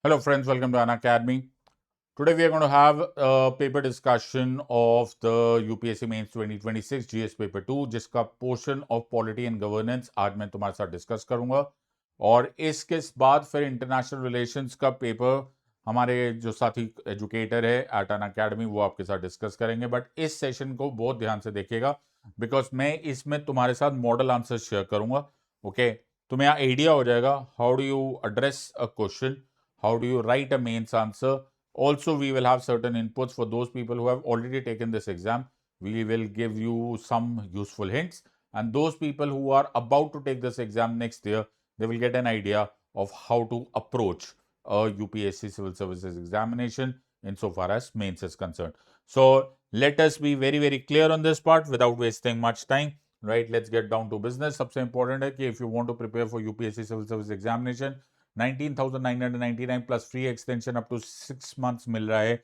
Hello friends, welcome to Unacademy. Today we are going to have a paper discussion of the UPSC Mains 2026 GS paper 2 जिसका portion of Polity and Governance आज मैं तुम्हारे साथ discuss करूंगा और इसके बाद फिर इंटरनेशनल रिलेशंस का पेपर हमारे जो साथी एजुकेटर है एट अनअकैडमी वो आपके साथ डिस्कस करेंगे। बट इस सेशन को बहुत ध्यान से देखिएगा बिकॉज मैं इसमें तुम्हारे साथ मॉडल आंसर शेयर करूंगा। ओके, तुम्हें आइडिया हो जाएगा how do you address a question, how do you write a mains answer. Also we will have certain inputs for those people who have already taken this exam. We will give you some useful hints, and those people who are about to take this exam next year, they will get an idea of how to approach a UPSC civil services examination insofar as mains is concerned. So let us be very clear on this part without wasting much time. Right, let's get down to business. सबसे important है कि if you want to prepare for UPSC civil service examination, 19,999 plus free extension up to 6 months मिल रहा है.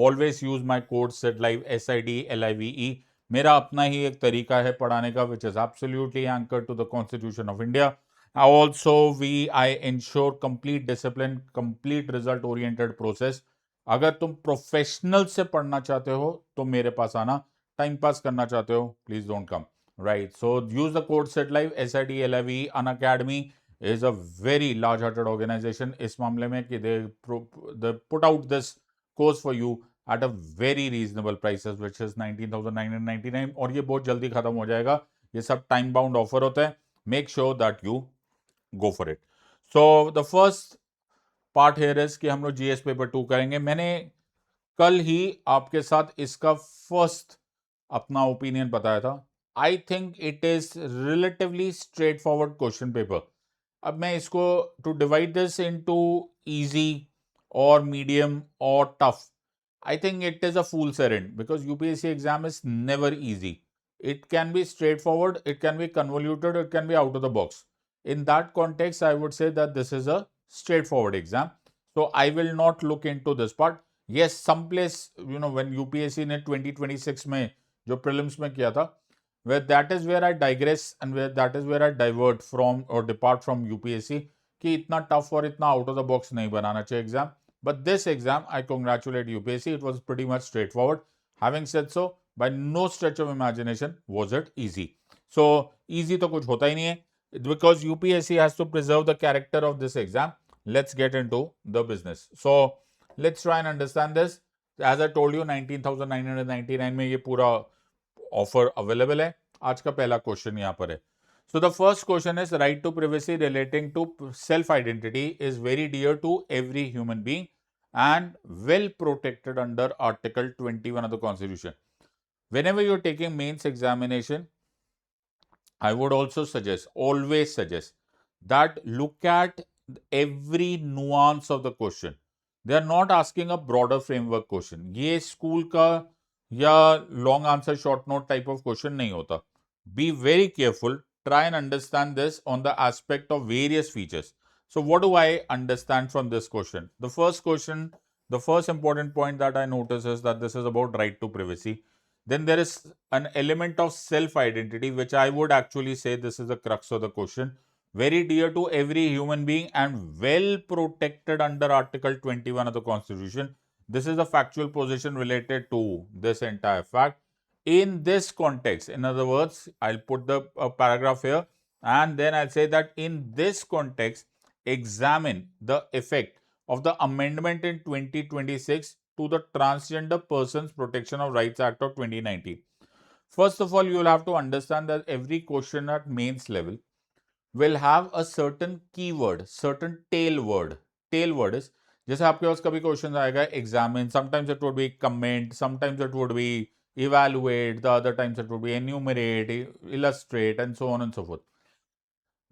Always use my code SIDLIVE SIDLIVE. मेरा अपना ही एक तरीका है पढ़ाने का which is absolutely anchored to the Constitution of India. Also I ensure complete discipline, complete result oriented process. अगर तुम प्रोफेशनल से पढ़ना चाहते हो तो मेरे पास आना, टाइम पास करना चाहते हो please don't come. Right, so use the code SIDLIVE SIDLIVE. Unacademy is a very large-hearted organization इस मामले में कि they put out this course for you at a very reasonable prices which is 19,999 और ये बहुत जल्दी खत्म हो जाएगा. ये सब टाइम बाउंड ऑफर होता है. Make sure that you go for it. So the first part here is कि हम लोग जीएस पेपर 2 करेंगे. मैंने कल ही आपके साथ इसका फर्स्ट अपना ओपिनियन बताया था. I think it is relatively straightforward question paper. अब मैं इसको to divide this into easy और मीडियम और tough, I think it is a fool's errand because UPSC exam is never easy. It can be straightforward, it can be convoluted, it can be out of the box. In that context, I would say that this is a straightforward exam. So I will not look into this part. Yes, someplace, when UPSC ने 2026 में जो prelims में किया था, where that is where I digress and where that is where I divert from or depart from UPSC कि इतना tough और इतना out of the box नहीं बनाना चाहिए exam. But this exam, I congratulate UPSC. It was pretty much straightforward. Having said so, by no stretch of imagination was it easy. So easy तो कुछ होता ही नहीं है. Because UPSC has to preserve the character of this exam. Let's get into the business. So let's try and understand this. As I told you, 19,999 में ये पूरा offer available है. आज का पहला क्वेश्चन यहाँ पर है. So the first question is, right to privacy relating to self-identity is very dear to every human being and well protected under Article 21 of the Constitution. Whenever you're taking mains examination, I would also suggest, always suggest, that look at every nuance of the question. They are not asking a broader framework question. ये school का या long answer short note type of question नहीं होता. Be very careful. Try and understand this on the aspect of various features. So what do I understand from this question? The first important point that I notice is that this is about right to privacy. Then there is an element of self-identity, which I would actually say this is the crux of the question. Very dear to every human being and well protected under Article 21 of the Constitution. This is a factual position related to this entire fact. In this context, in other words, I'll put the paragraph here and then I'll say that in this context, examine the effect of the amendment in 2026 to the Transgender Persons Protection of Rights Act of 2019. First of all, you will have to understand that every question at mains level will have a certain keyword, certain tail word. Tail word is, जैसे आपके पास कभी question आएगा examine, sometimes it would be comment, sometimes it would be evaluate, the other times it would be enumerate, illustrate, and so on and so forth.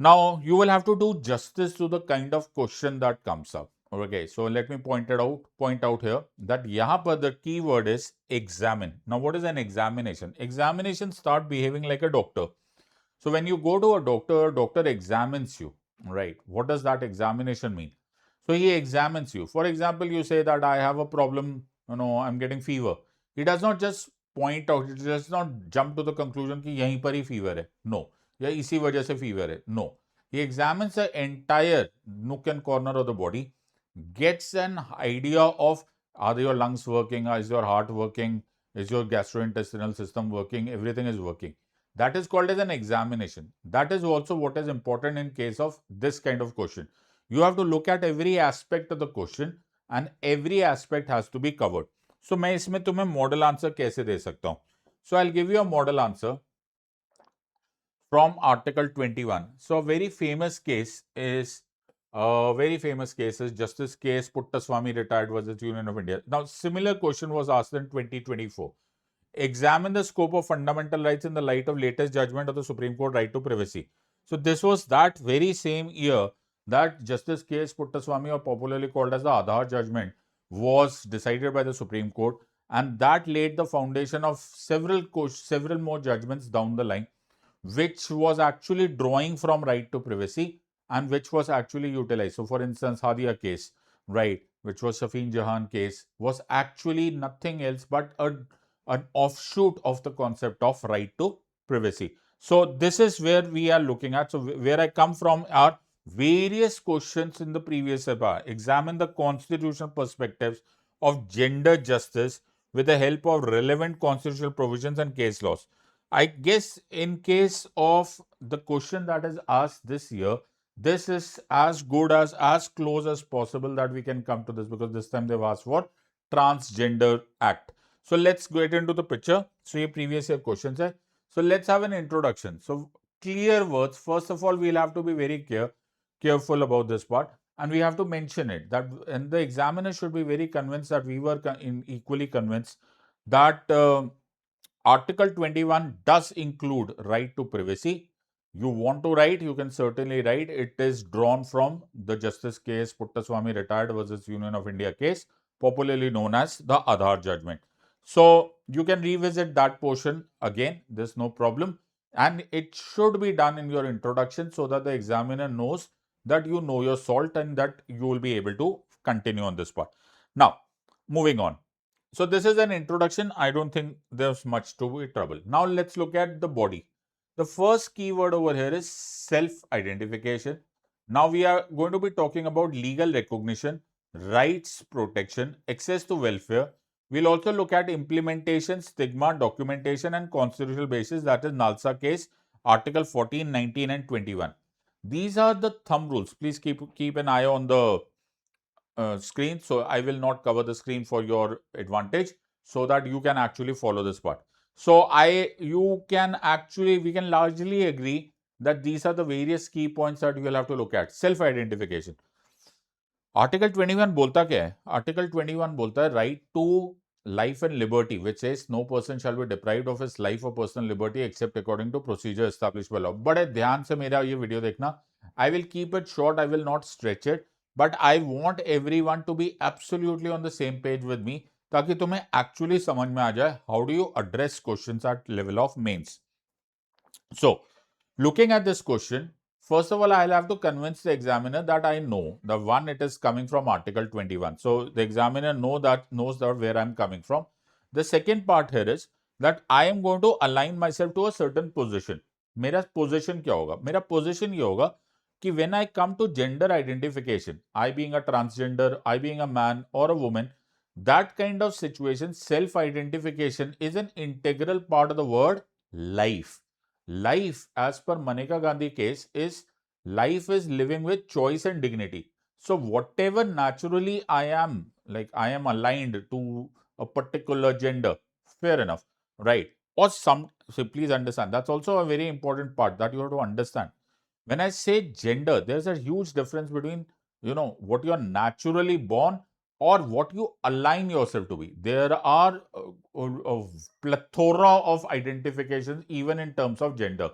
Now, you will have to do justice to the kind of question that comes up. Okay, so let me point out here that यहाँ पर the keyword is examine. Now, what is an examination? Examination start behaving like a doctor. So when you go to a doctor examines you, right? What does that examination mean? So he examines you. For example, you say that I have a problem, I'm getting fever. He does not just point out, he does not jump to the conclusion कि यहीं पर ही fever है. No. या इसी वजह से fever है. No. He examines the entire nook and corner of the body. gets an idea of, are your lungs working, is your heart working, is your gastrointestinal system working, everything is working. That is called as an examination. That is also what is important in case of this kind of question. You have to look at every aspect of the question and every aspect has to be covered. So मैं इसमें तुम्हें model answer कैसे दे सकता हूँ? So I'll give you a model answer from Article 21. So a very famous case is Justice K.S. Puttaswamy retired versus Union of India. Now, similar question was asked in 2024. Examine the scope of fundamental rights in the light of latest judgment of the Supreme Court right to privacy. So this was that very same year that Justice K.S. Puttaswamy, or popularly called as the Aadhaar judgment, was decided by the Supreme Court, and that laid the foundation of several more judgments down the line, which was actually drawing from right to privacy and which was actually utilized. So, for instance, Hadia case, right, which was Shafeen Jahan case, was actually nothing else but an offshoot of the concept of right to privacy. So, this is where we are looking at. So, where I come from are various questions in the previous paper. Examine the constitutional perspectives of gender justice with the help of relevant constitutional provisions and case laws. I guess in case of the question that is asked this year, this is as good as close as possible that we can come to this, because this time they've asked for Transgender Act. So let's get into the picture. So your previous year questions hai. So let's have an introduction. So clear words. First of all, we'll have to be very careful about this part, and we have to mention it that, and the examiner should be very convinced that we were equally convinced that Article 21 does include right to privacy. You want to write, you can certainly write. It is drawn from the Justice K.S. Puttaswamy retired versus Union of India case, popularly known as the Aadhaar judgment. So you can revisit that portion again, there's no problem. And it should be done in your introduction so that the examiner knows that you know your salt and that you will be able to continue on this part. Now, moving on. So this is an introduction. I don't think there's much to be trouble. Now let's look at the body. The first keyword over here is self-identification. Now we are going to be talking about legal recognition, rights protection, access to welfare. We'll also look at implementation, stigma, documentation and constitutional basis, that is NALSA case, Article 14, 19 and 21. These are the thumb rules. Please keep an eye on the screen. So I will not cover the screen for your advantage so that you can actually follow this part. So we can largely agree that these are the various key points that you will have to look at. Self-identification. Article 21 बोलता क्या है? Article 21 बोलता है right to life and liberty, which says no person shall be deprived of his life or personal liberty except according to procedure established by law. बड़े ध्यान से मेरा ये वीडियो देखना. I will keep it short. I will not stretch it. But I want everyone to be absolutely on the same page with me, ताकि तुम्हें actually समझ में आ जाए how do you address questions at level of mains. So, looking at this question, first of all, I'll have to convince the examiner that I know the one, it is coming from Article 21. So the examiner knows that where I'm coming from. The second part here is that I am going to align myself to a certain position. मेरा position क्या होगा? मेरा position ये होगा कि when I come to gender identification, I being a transgender, I being a man or a woman, that kind of situation, self-identification is an integral part of the word life. Life, as per Maneka Gandhi case, is life is living with choice and dignity. So whatever naturally I am, like I am aligned to a particular gender, fair enough, right? Or some, so please understand, that's also a very important part that you have to understand. When I say gender, there's a huge difference between, what you are naturally born or what you align yourself to be. There are a plethora of identifications even in terms of gender.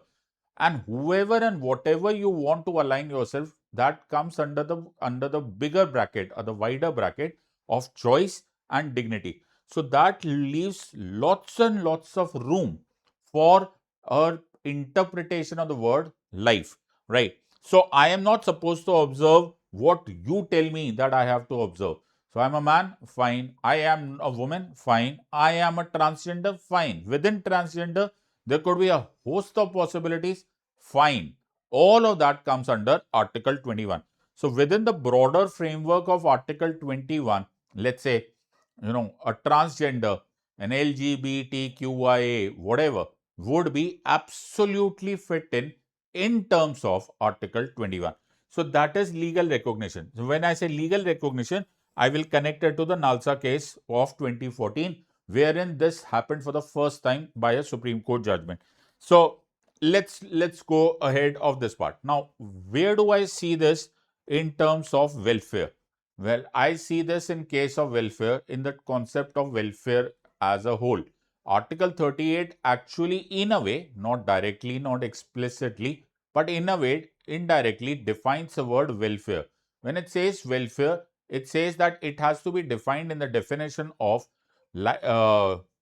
And whoever and whatever you want to align yourself, that comes under the bigger bracket or the wider bracket of choice and dignity. So that leaves lots and lots of room for our interpretation of the word life, right? So I am not supposed to observe what you tell me that I have to observe. So I'm a man, fine. I am a woman, fine. I am a transgender, fine. Within transgender, there could be a host of possibilities, fine. All of that comes under Article 21. So within the broader framework of Article 21, let's say, a transgender, an LGBTQIA, whatever, would be absolutely fit in terms of Article 21. So that is legal recognition. So when I say legal recognition, I will connect it to the Nalsa case of 2014, wherein this happened for the first time by a Supreme Court judgment. So let's go ahead of this part. Now, where do I see this in terms of welfare? Well, I see this in case of welfare in the concept of welfare as a whole. Article 38 actually, in a way, not directly, not explicitly, but in a way, indirectly defines the word welfare. When it says welfare, it says that it has to be defined in the definition of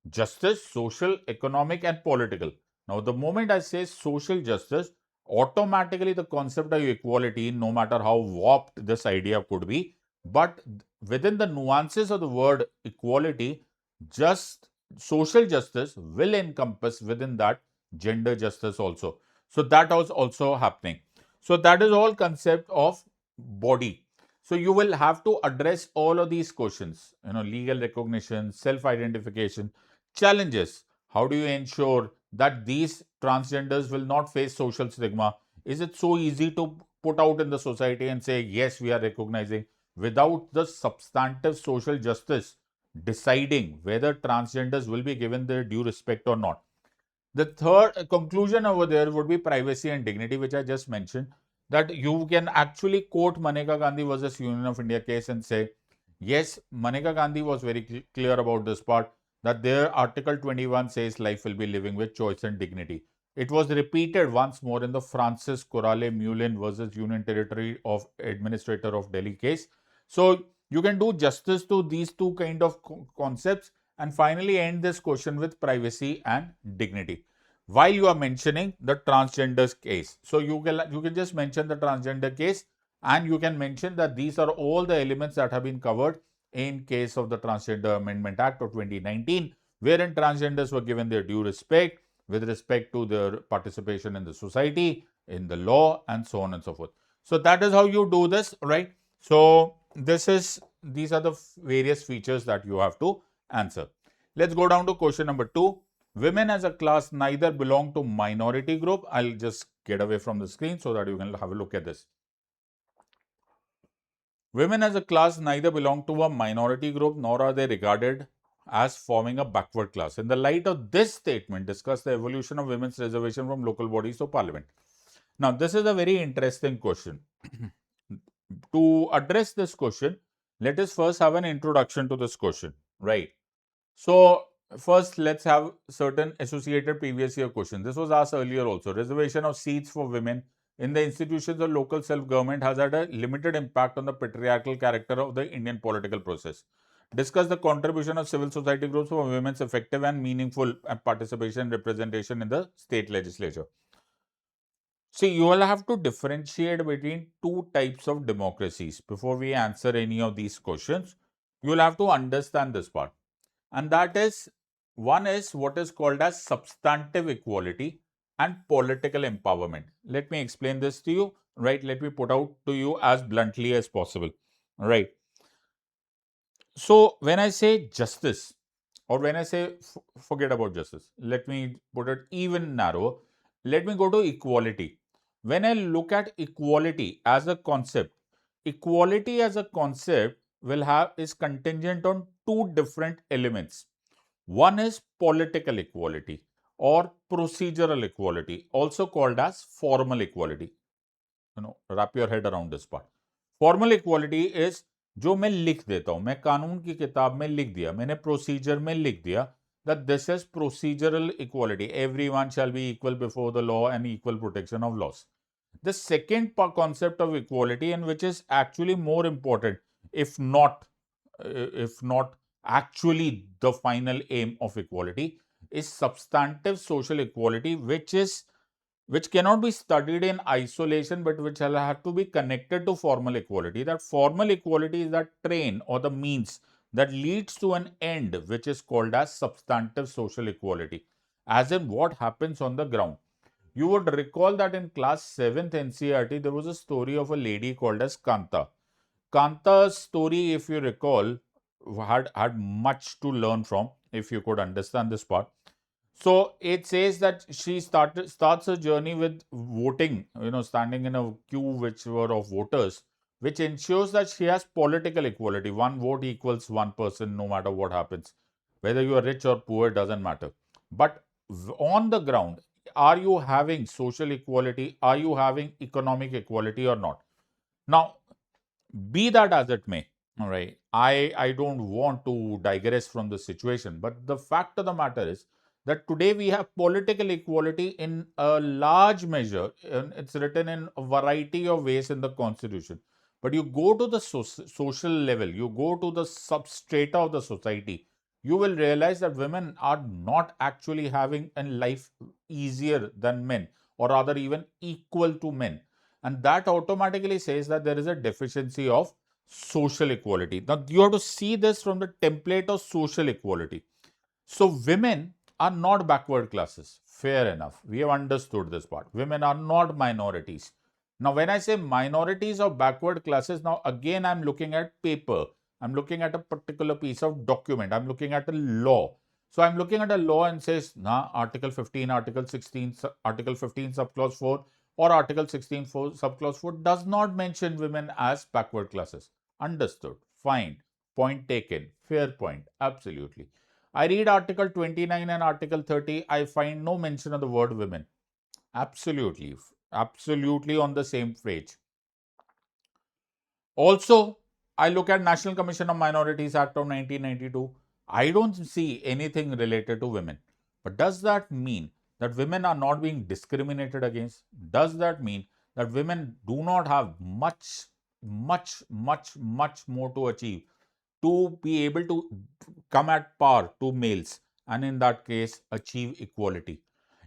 justice, social, economic, and political. Now, the moment I say social justice, automatically the concept of equality, no matter how warped this idea could be, but within the nuances of the word equality, just social justice will encompass within that gender justice also. So that was also happening. So that is all concept of body. So you will have to address all of these questions, legal recognition, self-identification, challenges. How do you ensure that these transgenders will not face social stigma? Is it so easy to put out in the society and say, yes, we are recognizing, without the substantive social justice deciding whether transgenders will be given their due respect or not? The third conclusion over there would be privacy and dignity, which I just mentioned, that you can actually quote Maneka Gandhi versus Union of India case and say, yes, Maneka Gandhi was very clear about this part, that their Article 21 says life will be living with choice and dignity. It was repeated once more in the Francis Corale Mullen versus Union Territory of Administrator of Delhi case. So you can do justice to these two kind of concepts and finally end this question with privacy and dignity. While you are mentioning the transgender case, so you can just mention the transgender case and you can mention that these are all the elements that have been covered in case of the Transgender Amendment Act of 2019, wherein transgenders were given their due respect with respect to their participation in the society, in the law, and so on and so forth. So that is how you do this, right? So these are the various features that you have to answer. Let's go down to question number 2. Women as a class neither belong to minority group. I'll just get away from the screen so that you can have a look at this. Women as a class neither belong to a minority group nor are they regarded as forming a backward class. In the light of this statement, discuss the evolution of women's reservation from local bodies to parliament. Now, this is a very interesting question. To address this question, let us first have an introduction to this question, right? So, first, let's have certain associated previous year questions. This was asked earlier also. Reservation of seats for women in the institutions of local self-government has had a limited impact on the patriarchal character of the Indian political process. Discuss the contribution of civil society groups for women's effective and meaningful participation and representation in the state legislature. See, you will have to differentiate between two types of democracies. Before we answer any of these questions, you will have to understand this part. And that is, one is what is called as substantive equality and political empowerment. Let me explain this to you, right? Let me put out to you as bluntly as possible, right? So, when I say justice, or when I say forget about justice, let me put it even narrower. Let me go to equality. When I look at equality as a concept, equality as a concept is contingent on two different elements. One is political equality or procedural equality, also called as formal equality. Wrap your head around this part. Formal equality is जो मैं लिख देता हूं, मैं कानून की किताब में लिख दिया, मैंने प्रोसीजर में लिख दिया that this is procedural equality. Everyone shall be equal before the law and equal protection of laws. The second concept of equality, and which is actually more important, if not actually the final aim of equality, is substantive social equality, which cannot be studied in isolation, but which will have to be connected to formal equality. That formal equality is that train or the means that leads to an end, which is called as substantive social equality, as in what happens on the ground. You would recall that in class 7th NCERT, there was a story of a lady called as Kanta. Kanta's story, if you recall, had much to learn from, if you could understand this part. So it says that she starts a journey with voting, standing in a queue which were of voters, which ensures that she has political equality. One vote equals one person, no matter what happens. Whether you are rich or poor, doesn't matter. But on the ground, are you having social equality? Are you having economic equality or not? Now, be that as it may, all right, I don't want to digress from the situation, but the fact of the matter is that today we have political equality in a large measure, and it's written in a variety of ways in the constitution. But you go to the social level, you go to the substrata of the society, you will realize that women are not actually having a life easier than men, or rather even equal to men. And that automatically says that there is a deficiency of social equality. Now, you have to see this from the template of social equality. So, women are not backward classes. Fair enough. We have understood this part. Women are not minorities. Now, when I say minorities or backward classes, now again, I'm looking at paper. I'm looking at a particular piece of document. I'm looking at a law. So, I'm looking at a law and says, nah, Article 15, Article 16, Article 15, subclause 4, or Article 16, subclause 4 does not mention women as backward classes. Understood. Fine. Point taken. Fair point. Absolutely. I read Article 29 and Article 30. I find no mention of the word women. Absolutely. Absolutely on the same page. Also, I look at National Commission on Minorities Act of 1992. I don't see anything related to women. But does that mean that women are not being discriminated against? Does that mean that women do not have much more to achieve to be able to come at par to males, and in that case achieve equality?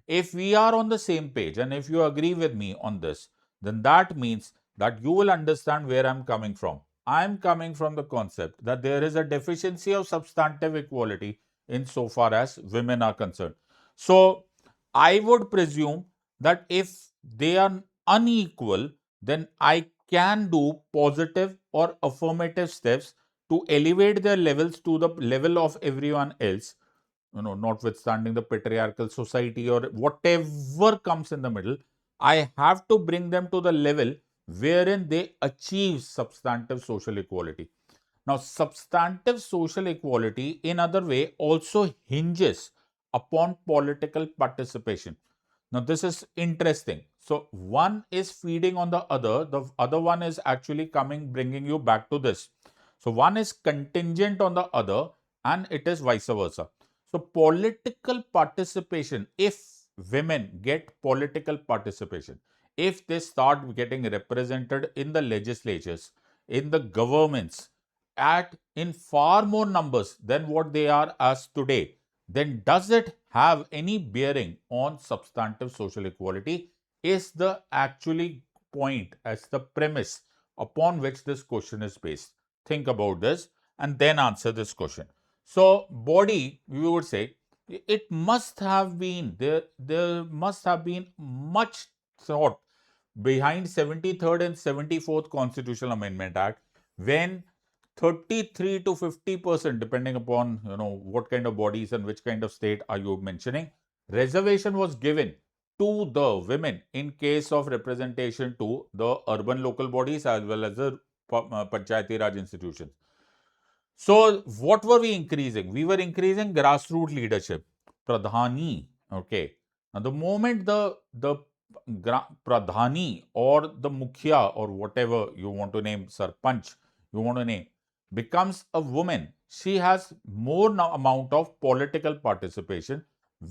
If we are on the same page and if you agree with me on this, then that means that you will understand where I'm coming from. I'm coming from the concept that there is a deficiency of substantive equality insofar as women are concerned. So I would presume that if they are unequal, then I can do positive or affirmative steps to elevate their levels to the level of everyone else, notwithstanding the patriarchal society or whatever comes in the middle. I have to bring them to the level wherein they achieve substantive social equality. Now, substantive social equality, in other way, also hinges upon political participation. Now, this is interesting. So, one is feeding on the other one is actually bringing you back to this. So, one is contingent on the other, and it is vice versa. So, political participation, if women get political participation, if they start getting represented in the legislatures, in the governments, in far more numbers than what they are as today, then does it have any bearing on substantive social equality? Is the actually point as the premise upon which this question is based. Think about this and then answer this question. So, body, we would say, it must have been there must have been much thought behind 73rd and 74th Constitutional Amendment Act, when 33 to 50%, depending upon what kind of bodies and which kind of state are you mentioning, reservation was given to the women in case of representation to the urban local bodies as well as the Panchayati Raj institutions. So, what were we increasing? We were increasing grassroots leadership, pradhani. Okay. Now, the moment the pradhani or the mukhya or whatever you want to name, sarpanch, you want to name, becomes a woman, she has more amount of political participation,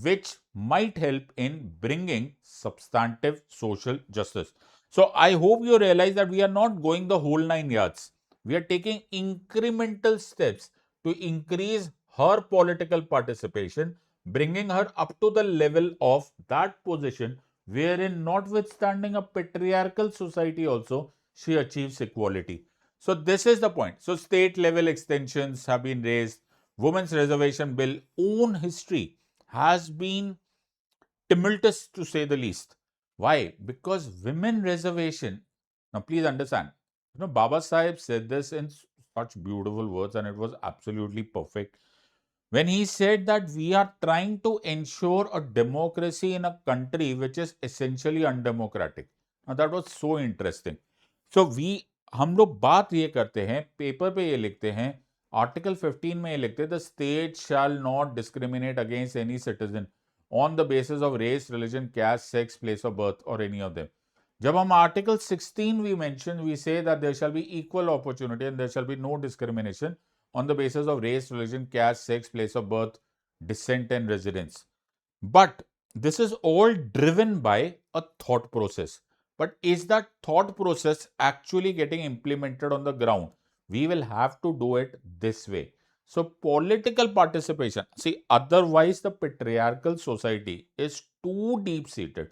which might help in bringing substantive social justice. So, I hope you realize that we are not going the whole 9 yards. We are taking incremental steps to increase her political participation, bringing her up to the level of that position wherein, notwithstanding a patriarchal society also, she achieves equality. So, this is the point. So, state level extensions have been raised. Women's Reservation Bill own history has been tumultuous, to say the least. Why? Because women reservation. Now, please understand. Baba Sahib said this in such beautiful words, and it was absolutely perfect when he said that we are trying to ensure a democracy in a country which is essentially undemocratic. Now, that was so interesting. So, हम लोग बात ये करते हैं, paper पे ये लिखते हैं, आर्टिकल 15 में ये लिखते हैं, the state shall not discriminate against any citizen on the basis of race, religion, caste, sex, place of birth, or any of them. जब हम Article 16 we mention, we say that there shall be equal opportunity and there shall be no discrimination on the basis of race, religion, caste, sex, place of birth, descent, and residence. But this is all driven by a thought process. But is that thought process actually getting implemented on the ground? We will have to do it this way. So, political participation, see, otherwise the patriarchal society is too deep-seated,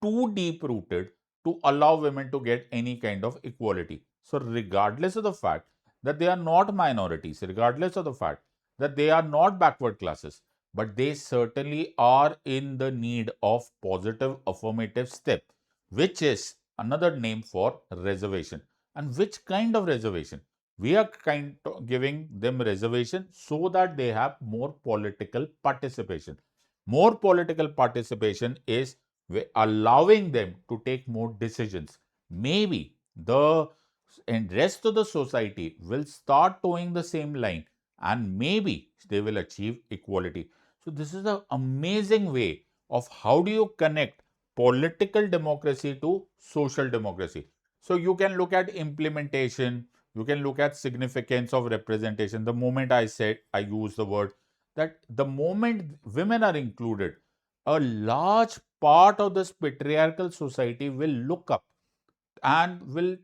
too deep-rooted to allow women to get any kind of equality. So, regardless of the fact that they are not minorities, regardless of the fact that they are not backward classes, but they certainly are in the need of positive affirmative step, which is another name for reservation. And which kind of reservation? We are kind of giving them reservation so that they have more political participation. More political participation is allowing them to take more decisions. Maybe the and rest of the society will start towing the same line, and maybe they will achieve equality. So this is an amazing way of how do you connect political democracy to social democracy. So you can look at implementation, you can look at significance of representation. The moment I use the word that the moment women are included, a large part of this patriarchal society will look up and will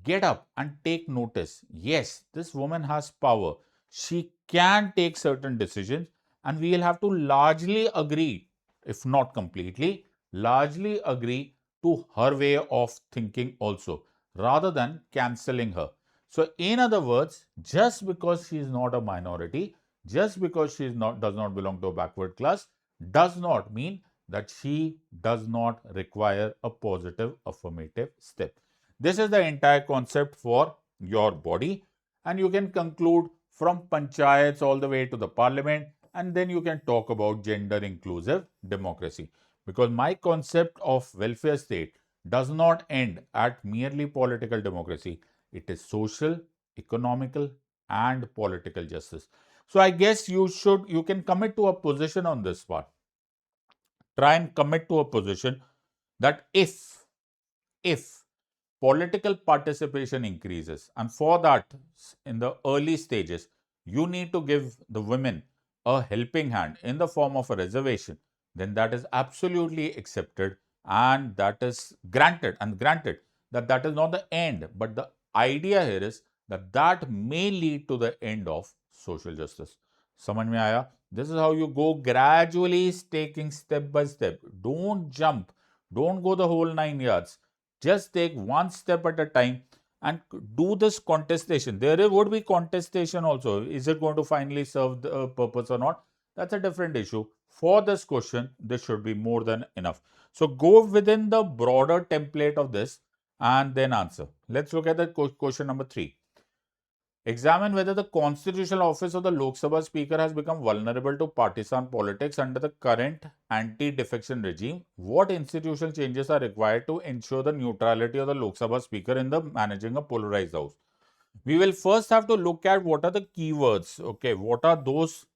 get up and take notice. Yes, this woman has power. She can take certain decisions, and we will have to largely agree, if not completely, largely agree to her way of thinking also, rather than cancelling her. So, in other words, just because she is not a minority, just because she does not belong to a backward class, does not mean that she does not require a positive affirmative step. This is the entire concept for your body, and you can conclude from panchayats all the way to the parliament, and then you can talk about gender inclusive democracy. Because my concept of welfare state does not end at merely political democracy. It is social, economical, and political justice. So I guess you can commit to a position on this part. Try and commit to a position that if political participation increases, and for that, in the early stages, you need to give the women a helping hand in the form of a reservation, then that is absolutely accepted, and that is granted. And granted that that is not the end, but the idea here is that that may lead to the end of social justice. समझ में आया? This is how you go gradually, taking step by step. Don't jump. Don't go the whole 9 yards. Just take one step at a time and do this contestation. There would be contestation also. Is it going to finally serve the purpose or not? That's a different issue. For this question, this should be more than enough. So go within the broader template of this and then answer. Let's look at the question number 3. Examine whether the constitutional office of the Lok Sabha Speaker has become vulnerable to partisan politics under the current anti-defection regime. What institutional changes are required to ensure the neutrality of the Lok Sabha Speaker in the managing a polarized house? We will first have to look at what are the keywords. Okay, what are those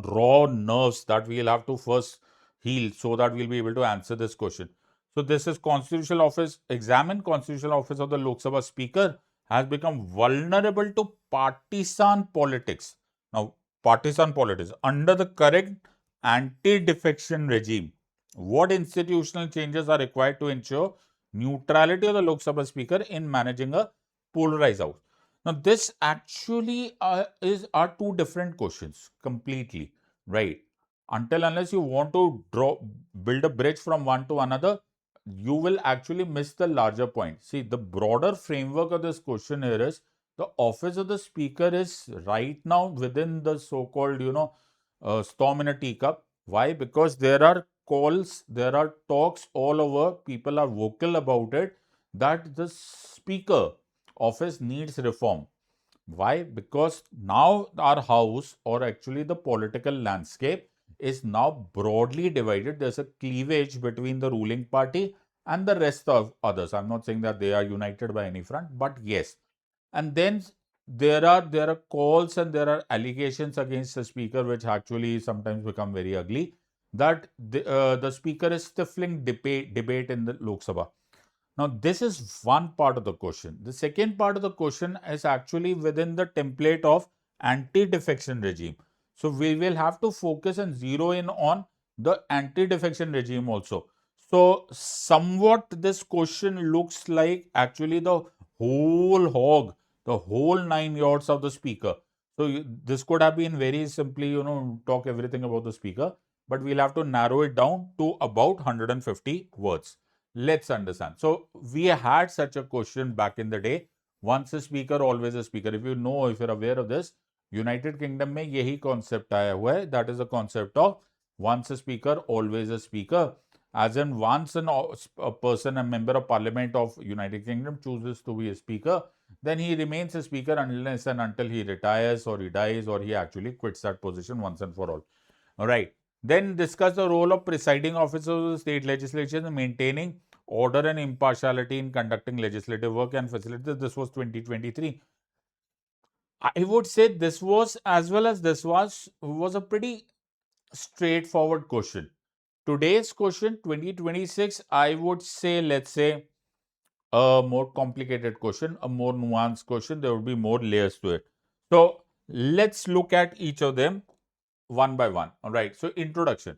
raw nerves that we'll have to first heal so that we'll be able to answer this question. So this is constitutional office. Examine constitutional office of the Lok Sabha Speaker has become vulnerable to partisan politics. Now, partisan politics under the current anti-defection regime. What institutional changes are required to ensure neutrality of the Lok Sabha Speaker in managing a polarized house? Now, this actually are two different questions completely, right? Until unless you want to build a bridge from one to another, you will actually miss the larger point. See, the broader framework of this question here is the office of the speaker is right now within the so-called, storm in a teacup. Why? Because there are calls, there are talks all over, people are vocal about it, that the speaker office needs reform. Why? Because now our house, or actually the political landscape, is now broadly divided. There's a cleavage between the ruling party and the rest of others. I'm not saying that they are united by any front, but yes. And then there are calls and there are allegations against the speaker, which actually sometimes become very ugly, that the speaker is stifling debate in the Lok Sabha. Now, this is one part of the question. The second part of the question is actually within the template of anti-defection regime. So, we will have to focus and zero in on the anti-defection regime also. So, somewhat this question looks like actually the whole hog, the whole 9 yards of the speaker. So, this could have been very simply, talk everything about the speaker, but we'll have to narrow it down to about 150 words. Let's understand. So, we had such a question back in the day. Once a speaker, always a speaker. If you're aware of this, United Kingdom में यही concept आया हुआ है. That is the concept of once a speaker, always a speaker. As in, once a person, a member of parliament of United Kingdom chooses to be a speaker, then he remains a speaker unless and until he retires or he dies or he actually quits that position once and for all. All right. Then discuss the role of presiding officers of the state legislature in maintaining order and impartiality in conducting legislative work and facilities. This was 2023. I would say this was, as well as this was a pretty straightforward question. Today's question, 2026, I would say, let's say, a more complicated question, a more nuanced question. There would be more layers to it. So, let's look at each of them one by one. All right. So, introduction.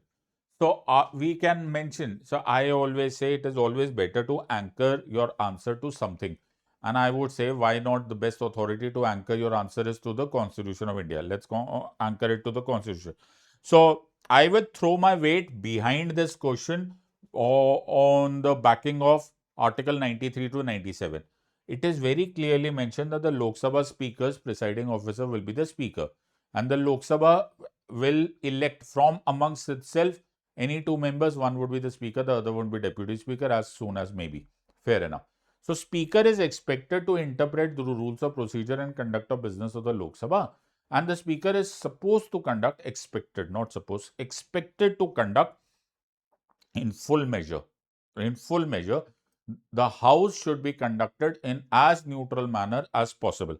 So, we can mention, so I always say it is always better to anchor your answer to something. And I would say, why not the best authority to anchor your answer is to the Constitution of India. Let's go anchor it to the Constitution. So, I would throw my weight behind this question on the backing of Article 93 to 97. It is very clearly mentioned that the Lok Sabha Speaker's presiding officer will be the Speaker. And the Lok Sabha will elect from amongst itself any two members. One would be the Speaker, the other would be Deputy Speaker, as soon as maybe. Fair enough. So, Speaker is expected to interpret the rules of procedure and conduct of business of the Lok Sabha. And the Speaker is supposed to conduct, expected to conduct in full measure. In full measure, the House should be conducted in as neutral manner as possible.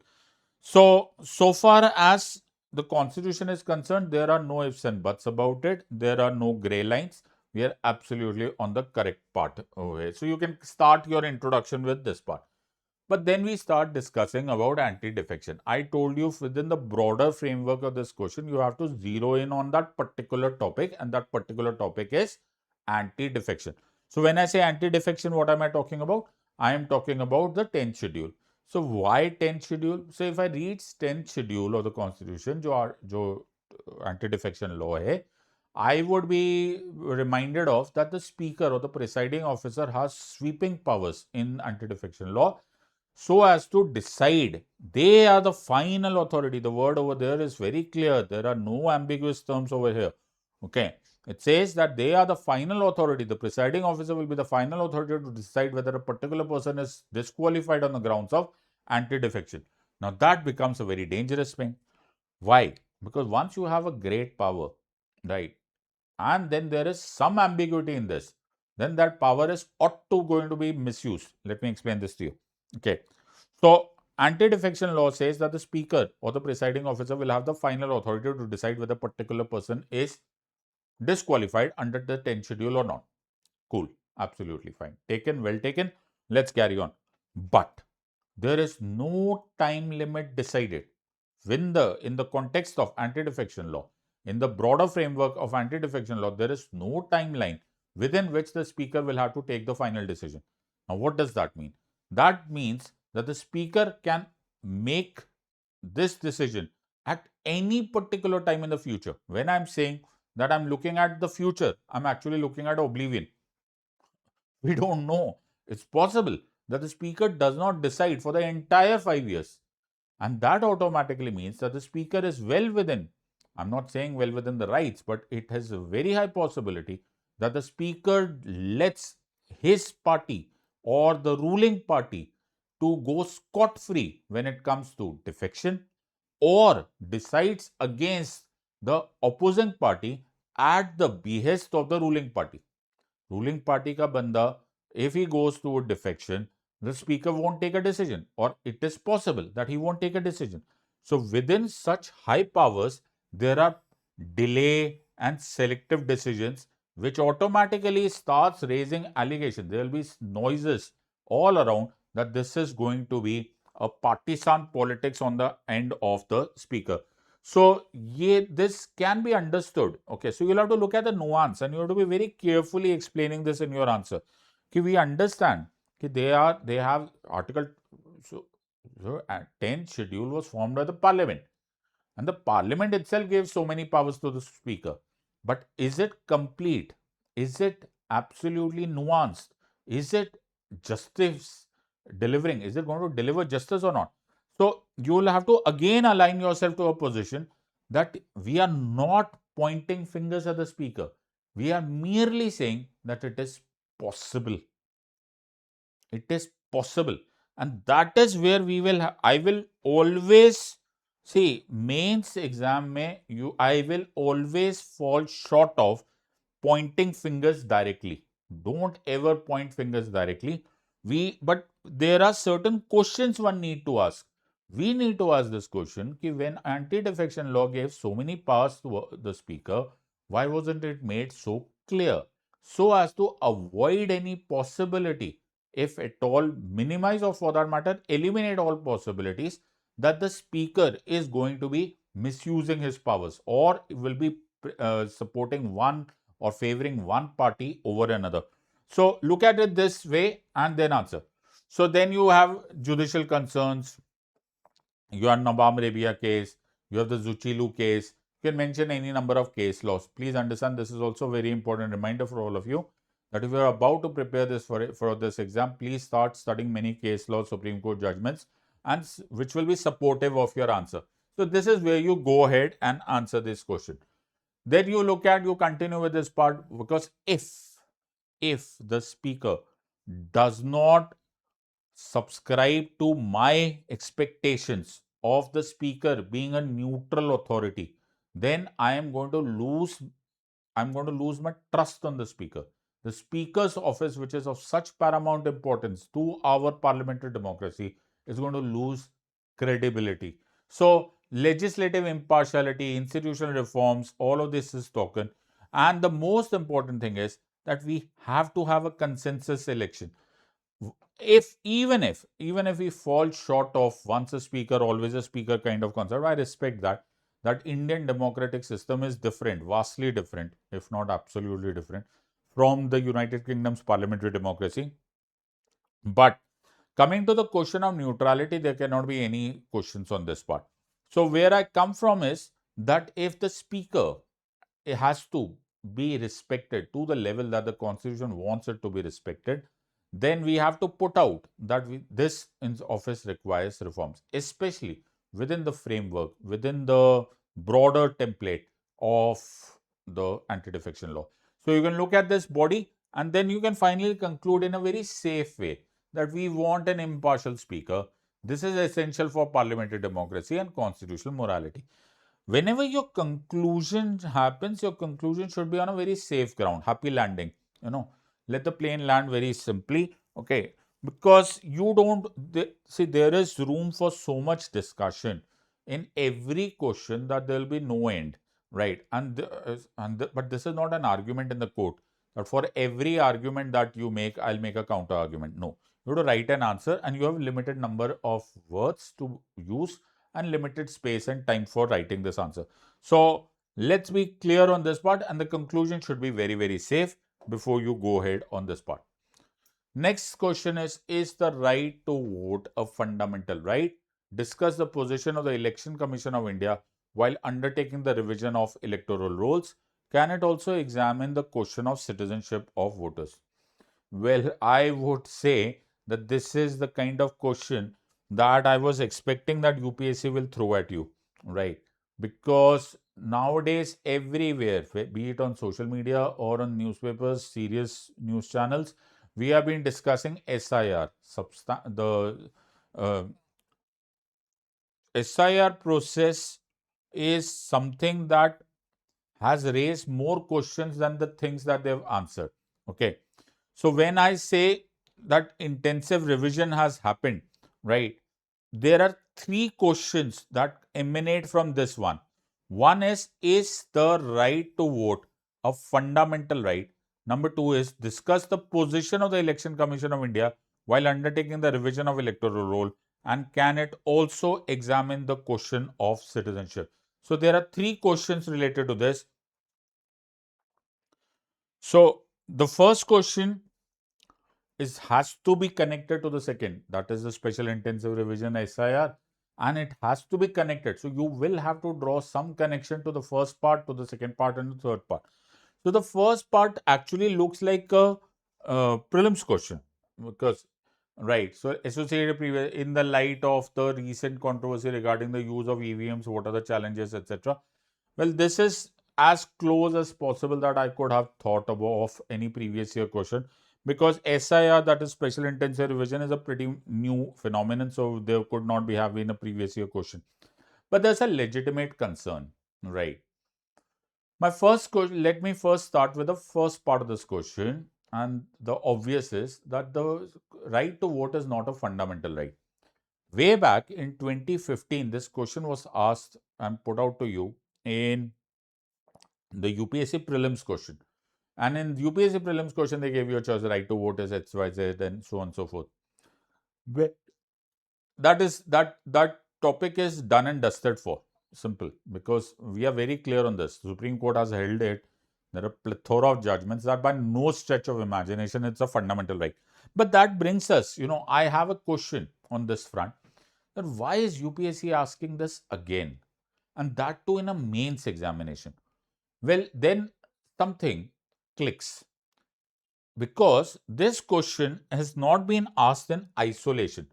So far as the Constitution is concerned, there are no ifs and buts about it. There are no grey lines. We are absolutely on the correct part. Okay. So you can start your introduction with this part. But then we start discussing about anti-defection. I told you within the broader framework of this question, you have to zero in on that particular topic, and that particular topic is anti-defection. So when I say anti-defection, what am I talking about? I am talking about the 10th schedule. So why 10th schedule? So if I read 10th schedule of the Constitution, जो anti-defection law है, I would be reminded of that the speaker or the presiding officer has sweeping powers in anti-defection law, so as to decide. They are the final authority. The word over there is very clear. There are no ambiguous terms over here. Okay. It says that they are the final authority. The presiding officer will be the final authority to decide whether a particular person is disqualified on the grounds of anti-defection. Now, that becomes a very dangerous thing. Why? Because once you have a great power, right, and then there is some ambiguity in this, then that power is going to be misused. Let me explain this to you. Okay. So, anti-defection law says that the speaker or the presiding officer will have the final authority to decide whether a particular person is disqualified under the 10th schedule or not. Cool. Absolutely fine. Taken, well taken. Let's carry on. But there is no time limit decided. In the context of anti-defection law, in the broader framework of anti-defection law, there is no timeline within which the speaker will have to take the final decision. Now, what does that mean? That means that the speaker can make this decision at any particular time in the future. When I'm saying that I'm looking at the future, I'm actually looking at oblivion. We don't know. It's possible that the speaker does not decide for the entire 5 years. And that automatically means that the speaker is well within, I'm not saying well within the rights, but it has a very high possibility that the speaker lets his party or the ruling party to go scot-free when it comes to defection, or decides against the opposing party at the behest of the ruling party. Ruling party ka banda, if he goes to a defection, the speaker won't take a decision, or it is possible that he won't take a decision. So within such high powers, there are delay and selective decisions which automatically starts raising allegations. There will be noises all around that this is going to be a partisan politics on the end of the speaker. So this can be understood. Okay, so you'll have to look at the nuance and you have to be very carefully explaining this in your answer. Okay, we understand that they have article, so 10th schedule was formed by the parliament, and the parliament itself gave so many powers to the speaker. But is it complete? Is it absolutely nuanced? Is it justice delivering? Is it going to deliver justice or not? So you will have to again align yourself to a position that we are not pointing fingers at the speaker. We are merely saying that it is possible. It is possible. And that is where we will I will always see mains exam mein I will always fall short of pointing fingers directly. Don't ever point fingers directly. But there are certain questions one need to ask. We need to ask this question कि when anti-defection law gave so many powers to the speaker, why wasn't it made so clear so as to avoid any possibility, if at all minimize, or for that matter eliminate all possibilities that the speaker is going to be misusing his powers or will be supporting one or favoring one party over another. So look at it this way and then answer. So then you have judicial concerns, you have Nabam Rebia case, you have the Zuchilu case. You can mention any number of case laws. Please understand, this is also a very important reminder for all of you that if you are about to prepare this for this exam, please start studying many case laws, Supreme Court judgments, and which will be supportive of your answer. So this is where you go ahead and answer this question. Then you continue with this part, because if the speaker does not subscribe to my expectations of the speaker being a neutral authority, then I'm going to lose my trust on the speaker. The speaker's office, which is of such paramount importance to our parliamentary democracy, is going to lose credibility. So legislative impartiality, institutional reforms, all of this is spoken. And the most important thing is that we have to have a consensus election. Even if we fall short of once a speaker always a speaker kind of concept, I respect that Indian democratic system is different, vastly different, if not absolutely different, from the United Kingdom's parliamentary democracy. But coming to the question of neutrality, there cannot be any questions on this part. So where I come from is that if the speaker, it has to be respected to the level that the constitution wants it to be respected, then we have to put out that this office requires reforms, especially within the framework, within the broader template of the anti-defection law. So you can look at this body and then you can finally conclude in a very safe way that we want an impartial speaker. This is essential for parliamentary democracy and constitutional morality. Whenever your conclusion happens, your conclusion should be on a very safe ground, happy landing. Let the plane land very simply, okay? Because you don't see, there is room for so much discussion in every question that there will be no end, right? But this is not an argument in the court that for every argument that you make, I'll make a counter argument. No, you have to write an answer and you have limited number of words to use and limited space and time for writing this answer. So let's be clear on this part, and the conclusion should be very, very safe before you go ahead on this part. Next question is the right to vote a fundamental right? Discuss the position of the Election Commission of India while undertaking the revision of electoral rolls. Can it also examine the question of citizenship of voters? Well, I would say that this is the kind of question that I was expecting that UPSC will throw at you, right? Because nowadays everywhere, be it on social media or on newspapers, serious news channels, we have been discussing SIR. The SIR process is something that has raised more questions than the things that they've answered. Okay. So when I say that intensive revision has happened, right, there are three questions that emanate from this one. One is the right to vote a fundamental right? Number two is discuss the position of the Election Commission of India while undertaking the revision of electoral roll, and can it also examine the question of citizenship? So there are three questions related to this. So the first question has to be connected to the second, that is the special intensive revision SIR, and it has to be connected. So you will have to draw some connection to the first part, to the second part, and the third part. So the first part actually looks like a prelims question, because right. So associated previous, in the light of the recent controversy regarding the use of EVMs, what are the challenges, etc. Well, this is as close as possible that I could have thought of any previous year question, because SIR, that is special intensive revision, is a pretty new phenomenon, so there could not be have been a previous year question. But there's a legitimate concern, right? My first question, let me first start with the first part of this question, and the obvious is that the right to vote is not a fundamental right. Way back in 2015, this question was asked and put out to you in the UPSC prelims question. And in UPSC prelims question, they gave you a choice: right to vote is XYZ, and so on and so forth. That topic is done and dusted for. Simple. Because we are very clear on this. Supreme Court has held it. There are plethora of judgments that by no stretch of imagination it's a fundamental right. But that brings us, I have a question on this front. That why is UPSC asking this again? And that too in a mains examination. Well, then something clicks, because this question has not been asked in isolation.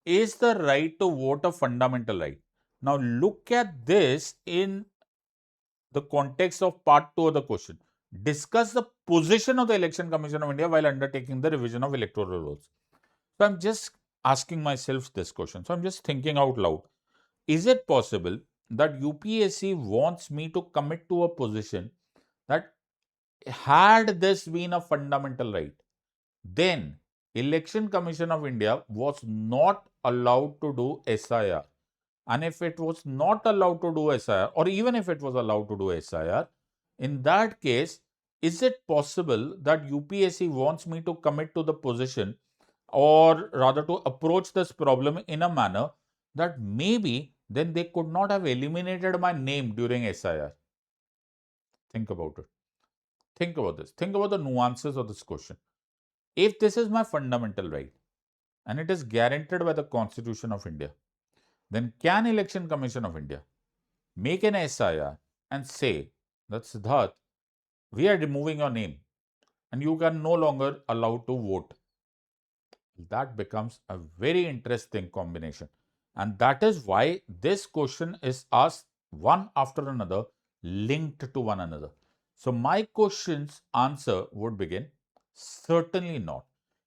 Is the right to vote a fundamental right? Now look at this in the context of part 2 of the question. Discuss the position of the Election Commission of India while undertaking the revision of electoral rolls. So I'm just asking myself this question. So I'm just thinking out loud. Is it possible that UPSC wants me to commit to a position that, had this been a fundamental right, then Election Commission of India was not allowed to do SIR? And if it was not allowed to do SIR, or even if it was allowed to do SIR, in that case, is it possible that UPSC wants me to commit to the position, or rather to approach this problem in a manner that maybe then they could not have eliminated my name during SIR? Think about it. Think about this. Think about the nuances of this question. If this is my fundamental right and it is guaranteed by the Constitution of India, then can Election Commission of India make an SIR and say that, Sidharth, we are removing your name and you can no longer allowed to vote? That becomes a very interesting combination. And that is why this question is asked one after another, linked to one another. So my question's answer would begin: certainly not.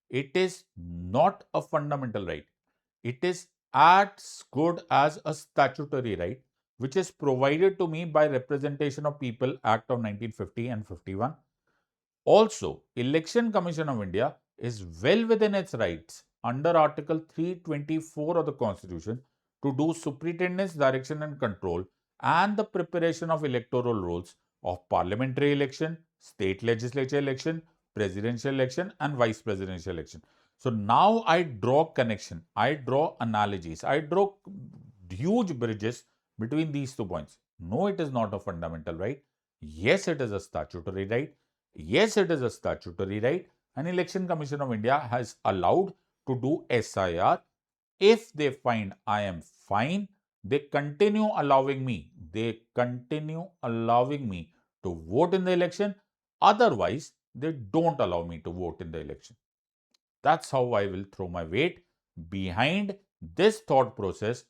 It is not a fundamental right. It is as good as a statutory right, which is provided to me by Representation of People Act of 1950 and 51. Also, Election Commission of India is well within its rights under Article 324 of the Constitution to do superintendence, direction and control and the preparation of electoral rolls of parliamentary election, state legislature election, presidential election and vice presidential election. So now I draw connection, I draw analogies, I draw huge bridges between these 2 points. No, it is not a fundamental right. Yes, it is a statutory right. Yes, it is a statutory right. And Election Commission of India has allowed to do SIR. If they find I am fine, they continue allowing me. They continue allowing me to vote in the election. Otherwise, they don't allow me to vote in the election. That's how I will throw my weight behind this thought process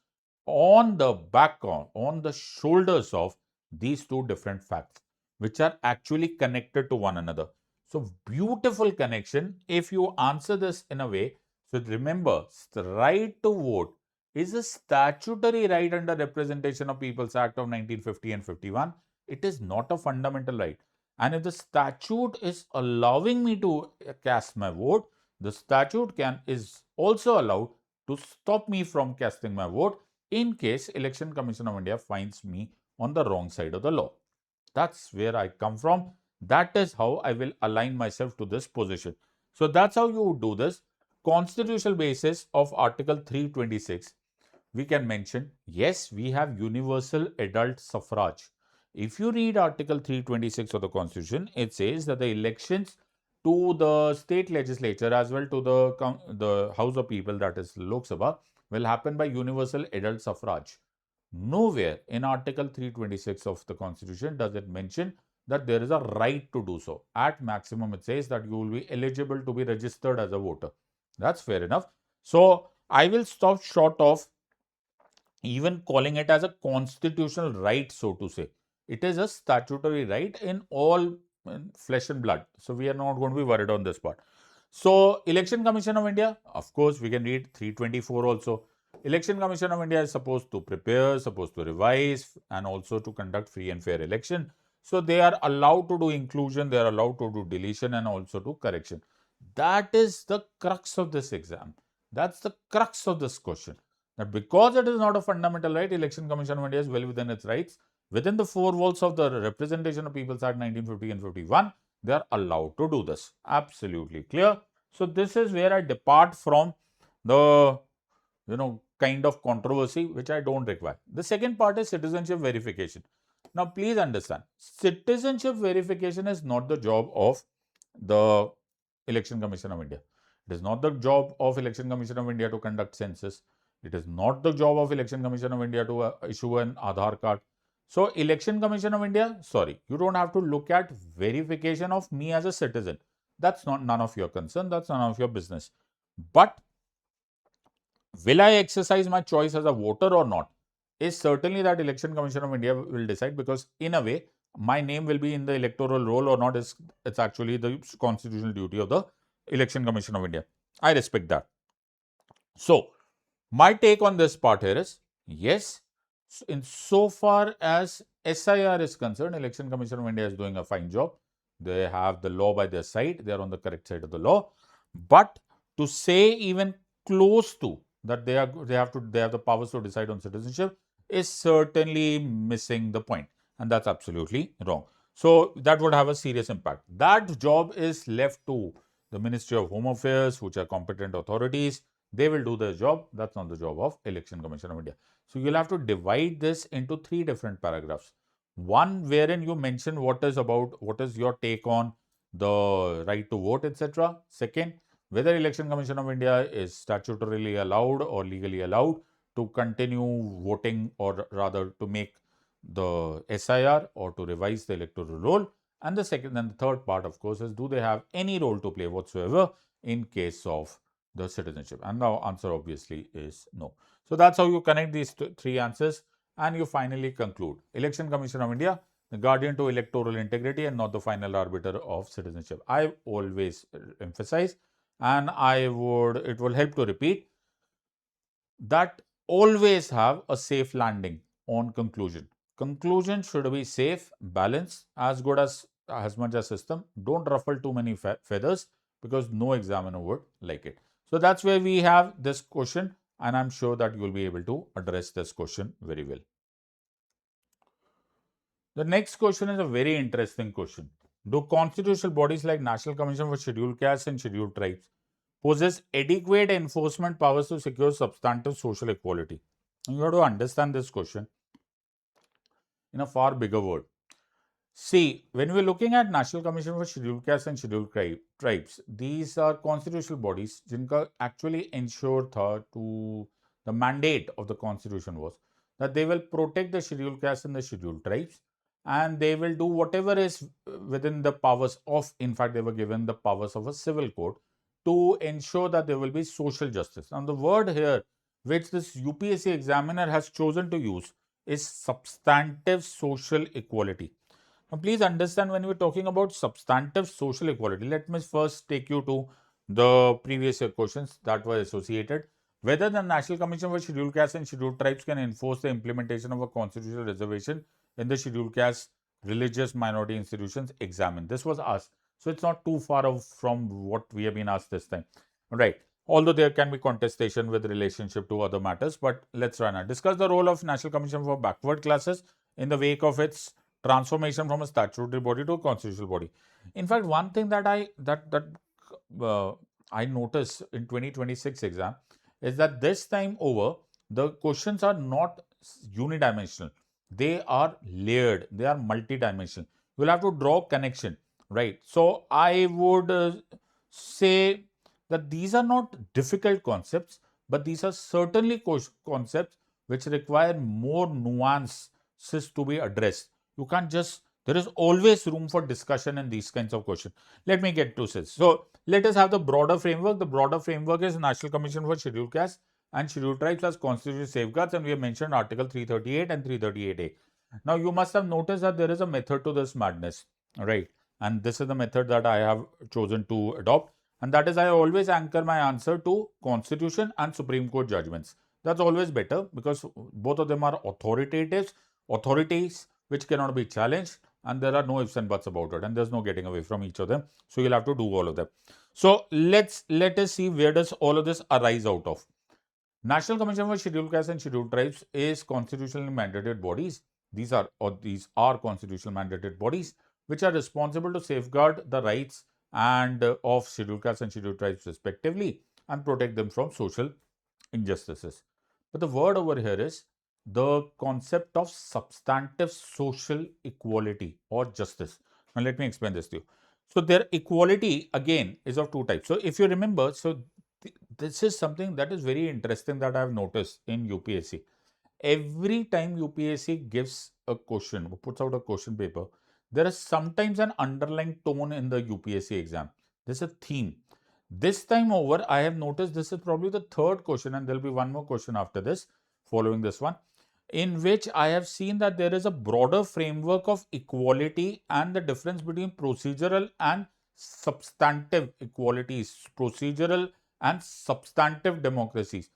on the back, on the shoulders of these two different facts, which are actually connected to one another. So beautiful connection. If you answer this in a way, so remember, the right to vote is a statutory right under Representation of People's Act of 1950 and 51. It is not a fundamental right. And if the statute is allowing me to cast my vote, the statute is also allowed to stop me from casting my vote in case Election Commission of India finds me on the wrong side of the law. That's where I come from. That is how I will align myself to this position. So that's how you would do this. Constitutional basis of Article 326, we can mention, yes, we have universal adult suffrage. If you read Article 326 of the Constitution, it says that the elections to the state legislature as well to the House of People, that is Lok Sabha, will happen by universal adult suffrage. Nowhere in Article 326 of the Constitution does it mention that there is a right to do so. At maximum, it says that you will be eligible to be registered as a voter. That's fair enough. So I will stop short of even calling it as a constitutional right, so to say. It is a statutory right in all flesh and blood. So we are not going to be worried on this part. So Election Commission of India, of course, we can read 324 also. Election Commission of India is supposed to prepare, supposed to revise, and also to conduct free and fair election. So they are allowed to do inclusion, they are allowed to do deletion, and also to correction. That is the crux of this exam. That's the crux of this question. That because it is not a fundamental right, Election Commission of India is well within its rights. Within the four walls of the Representation of People's Act 1950 and 51, they are allowed to do this. Absolutely clear. So this is where I depart from the kind of controversy which I don't require. The second part is citizenship verification. Now please understand, citizenship verification is not the job of the Election Commission of India. It is not the job of Election Commission of India to conduct census. It is not the job of Election Commission of India to issue an Aadhaar card. So Election Commission of India, sorry, you don't have to look at verification of me as a citizen. That's not none of your concern. That's none of your business. But will I exercise my choice as a voter or not is certainly that Election Commission of India will decide, because in a way, my name will be in the electoral roll or not is it's actually the constitutional duty of the Election Commission of India. I respect that. So my take on this part here is, yes, in so far as SIR is concerned, Election Commission of India is doing a fine job. They have the law by their side. They are on the correct side of the law. But to say even close to that they have the powers to decide on citizenship is certainly missing the point, and that's absolutely wrong. So that would have a serious impact. That job is left to the Ministry of Home Affairs, which are competent authorities. They will do their job. That's not the job of Election Commission of India. So you'll have to divide this into 3 different paragraphs. One wherein you mention what is your take on the right to vote, etc. Second, whether Election Commission of India is statutorily allowed or legally allowed to continue voting, or rather to make the SIR or to revise the electoral roll. And the second and the third part, of course, is do they have any role to play whatsoever in case of the citizenship? And the answer obviously is no. So that's how you connect these 3 answers, and you finally conclude. Election Commission of India, the guardian to electoral integrity and not the final arbiter of citizenship. I always emphasize, and it will help to repeat, that always have a safe landing on conclusion. Conclusion should be safe, balanced, as good as much as system. Don't ruffle too many feathers, because no examiner would like it. So that's where we have this question, and I'm sure that you will be able to address this question very well. The next question is a very interesting question. Do constitutional bodies like National Commission for Scheduled Castes and Scheduled Tribes possess adequate enforcement powers to secure substantive social equality? And you have to understand this question in a far bigger word. See, when we're looking at National Commission for Scheduled Castes and Scheduled Tribes, these are constitutional bodies jinka actually ensure to the mandate of the Constitution was that they will protect the Scheduled Castes and the Scheduled Tribes, and they will do whatever is within the powers of, in fact, they were given the powers of a civil code to ensure that there will be social justice. Now, the word here which this UPSC examiner has chosen to use is substantive social equality. Now, please understand when we're talking about substantive social equality, let me first take you to the previous year questions that were associated. Whether the National Commission for Scheduled Castes and Scheduled Tribes can enforce the implementation of a constitutional reservation in the scheduled caste religious minority institutions examined. This was asked. So it's not too far off from what we have been asked this time. Right. Although there can be contestation with relationship to other matters, but let's try now. Discuss the role of National Commission for Backward Classes in the wake of its transformation from a statutory body to a constitutional body. In fact, one thing that I noticed in 2026 exam is that this time over the questions are not unidimensional. They are layered. They are multidimensional. You will have to draw connection, right? So I would say that these are not difficult concepts, but these are certainly concepts which require more nuances to be addressed. You can't just, there is always room for discussion in these kinds of questions. Let me get to this. So let us have the broader framework. The broader framework is National Commission for Scheduled Castes and Scheduled Tribes as constitutional safeguards, and we have mentioned Article 338 and 338A. Now you must have noticed that there is a method to this madness, right? And this is the method that I have chosen to adopt. And that is, I always anchor my answer to Constitution and Supreme Court judgments. That's always better because both of them are authorities which cannot be challenged, and there are no ifs and buts about it, and there's no getting away from each of them. So you'll have to do all of them. So let us see where does all of this arise out of. National Commission for Scheduled Castes and Scheduled Tribes is constitutionally mandated bodies. These are constitutional mandated bodies which are responsible to safeguard the rights and of scheduled castes and scheduled tribes respectively and protect them from social injustices. But the word over here is the concept of substantive social equality or justice. Now let me explain this to you. So their equality again is of two types. So if you remember, this is something that is very interesting that I have noticed in UPSC. Every time UPSC gives a question, puts out a question paper, there is sometimes an underlying tone in the UPSC exam. There's a theme. This time over, I have noticed this is probably the third question, and there will be one more question after this, following this one, in which I have seen that there is a broader framework of equality and the difference between procedural and substantive equalities, procedural and substantive democracies.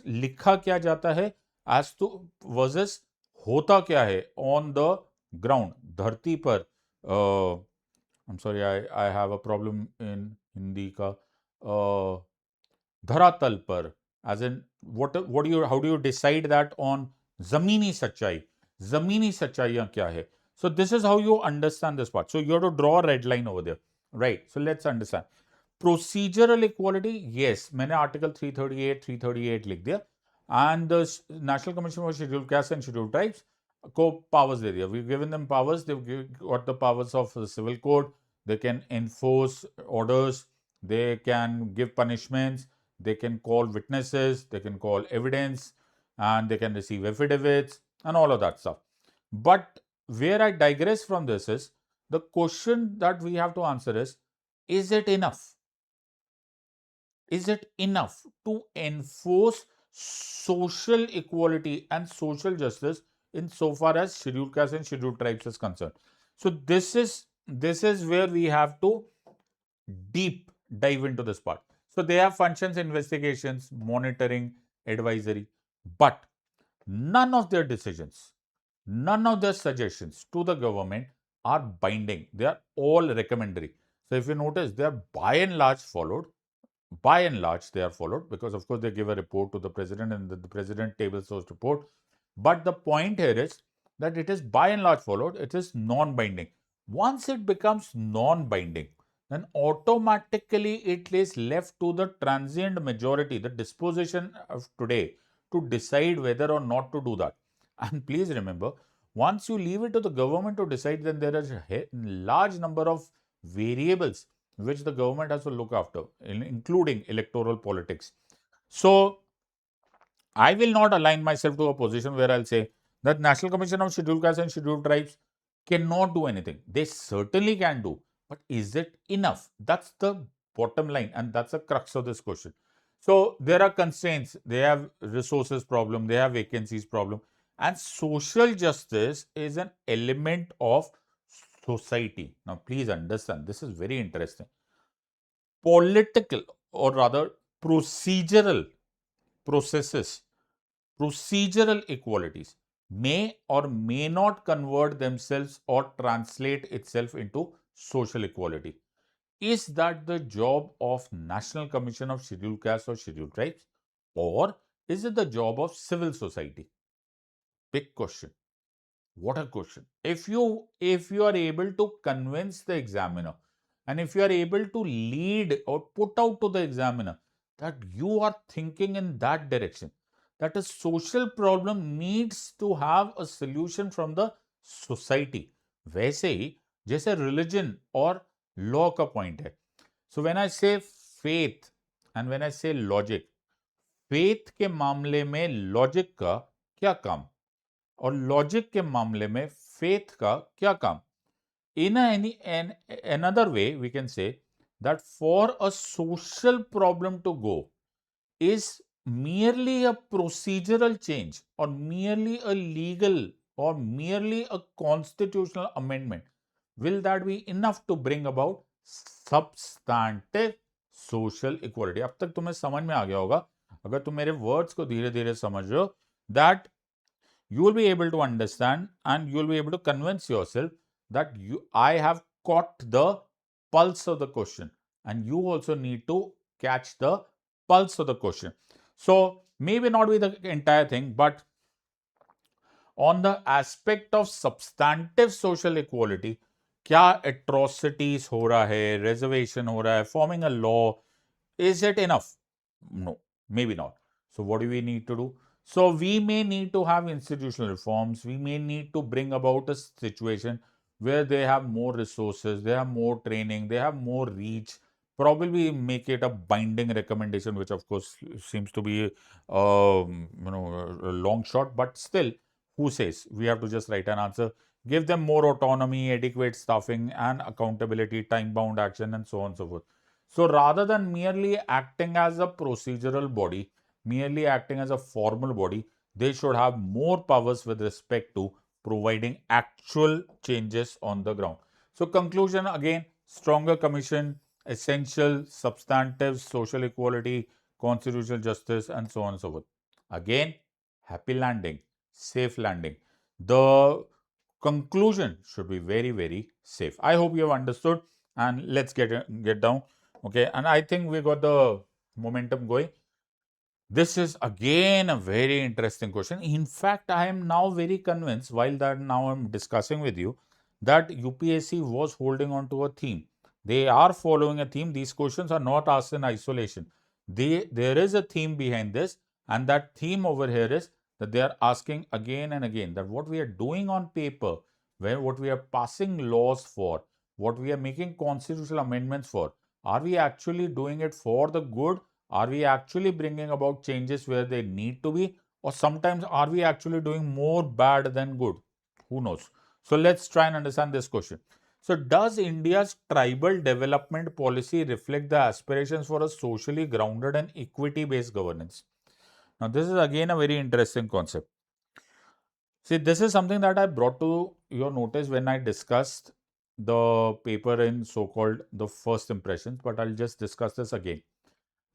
लिखा क्या जाता है as to versus होता क्या है on the ground, धरती पर. I'm sorry, I have a problem in Hindi का. धरातल पर, as in how do you decide that on जमीनी सच्चाई. जमीनी सच्चाइयां क्या है? So this is how you understand this part. So you have to draw a red line over there, right? So let's understand. Procedural equality, yes, मैंने Article 338 लिख दिया, and the National Commission for Scheduled Castes and Scheduled Tribes को powers दे दिया. We've given them powers. They've got the powers of the civil code. They can enforce orders. They can give punishments. They can call witnesses. They can call evidence, and they can receive affidavits and all of that stuff. But where I digress from this is the question that we have to answer is it enough? Is it enough to enforce social equality and social justice in so far as scheduled castes and scheduled tribes is concerned? So this is where we have to deep dive into this part. So they have functions, investigations, monitoring, advisory, but none of their decisions, none of their suggestions to the government are binding. They are all recommendatory. So if you notice, they are by and large followed. By and large, they are followed because, of course, they give a report to the president and the president tables those report. But the point here is that it is by and large followed. It is non-binding. Once it becomes non-binding, then automatically it is left to the transient majority, the disposition of today, to decide whether or not to do that. And please remember, once you leave it to the government to decide, then there is a large number of variables which the government has to look after, including electoral politics. So, I will not align myself to a position where I'll say that National Commission of Scheduled Castes and Scheduled Tribes cannot do anything. They certainly can do, but is it enough? That's the bottom line, and that's the crux of this question. So, there are constraints. They have resources problem. They have vacancies problem. And social justice is an element of society. Now, please understand, this is very interesting. Political, or rather procedural processes, procedural equalities may or may not convert themselves or translate itself into social equality. Is that the job of National Commission of Scheduled Castes or Scheduled Tribes, or is it the job of civil society? Big question. What a question. If you are able to convince the examiner, and if you are able to lead or put out to the examiner that you are thinking in that direction, that a social problem needs to have a solution from the society, वैसे ही जैसे religion और law का point है. So when I say faith and when I say logic, faith के मामले में logic का क्या काम और लॉजिक के मामले में फेथ का क्या काम? In another way, we can say that for a social problem to go, is merely a procedural change or merely a legal or merely a constitutional amendment, will that be enough to bring about substantive social equality? अब तक तुम्हें समझ में आ गया होगा, अगर तुम मेरे वर्ड्स को धीरे धीरे समझ रहे हो, that you will be able to understand and you will be able to convince yourself that I have caught the pulse of the question, and you also need to catch the pulse of the question. So maybe not with the entire thing, but on the aspect of substantive social equality, क्या atrocities हो रहा है, reservation हो रहा है, forming a law, is it enough? No, maybe not. So what do we need to do? So we may need to have institutional reforms. We may need to bring about a situation where they have more resources, they have more training, they have more reach. Probably make it a binding recommendation, which of course seems to be a long shot, but still, who says? We have to just write an answer. Give them more autonomy, adequate staffing, and accountability, time-bound action, and so on and so forth. So rather than merely acting as a procedural body, merely acting as a formal body, they should have more powers with respect to providing actual changes on the ground. So conclusion again, stronger commission, essential, substantive, social equality, constitutional justice, and so on and so forth. Again, happy landing, safe landing. The conclusion should be very, very safe. I hope you have understood, and let's get down. Okay, and I think we got the momentum going. This is again a very interesting question. In fact, I am now very convinced, while that now I'm discussing with you, that UPSC was holding on to a theme. They are following a theme. These questions are not asked in isolation. There is a theme behind this, and that theme over here is that they are asking again and again that what we are doing on paper, what we are passing laws for, what we are making constitutional amendments for, are we actually doing it for the good? Are we actually bringing about changes where they need to be? Or sometimes are we actually doing more bad than good? Who knows? So let's try and understand this question. So does India's tribal development policy reflect the aspirations for a socially grounded and equity-based governance? Now this is again a very interesting concept. See, this is something that I brought to your notice when I discussed the paper in so-called the first impressions, but I'll just discuss this again.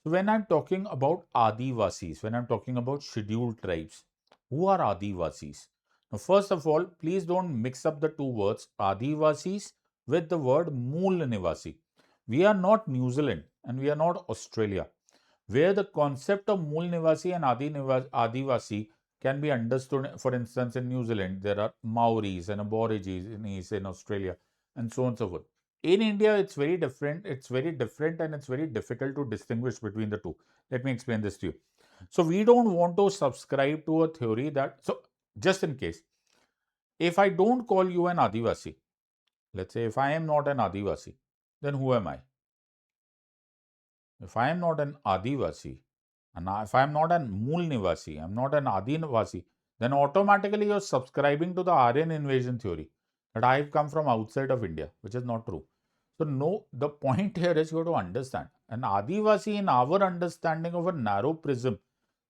So when I'm talking about Adivasis, when I'm talking about scheduled tribes, who are Adivasis? Now, first of all, please don't mix up the two words Adivasis with the word Mool Nivasi. We are not New Zealand and we are not Australia, where the concept of Mool Nivasi and Adivasi can be understood. For instance, in New Zealand, there are Maoris and Aborigines in Australia, and so on and so forth. In India, it's very different. It's very different and it's very difficult to distinguish between the two. Let me explain this to you. So we don't want to subscribe to a theory that, so just in case, if I don't call you an Adivasi, let's say if I am not an Adivasi, then who am I? If I am not an Adivasi, and if I am not an Mool Nivasi, I'm not an Adivasi, then automatically you're subscribing to the Aryan invasion theory that I've come from outside of India, which is not true. So no, the point here is you have to understand. An Adivasi in our understanding of a narrow prism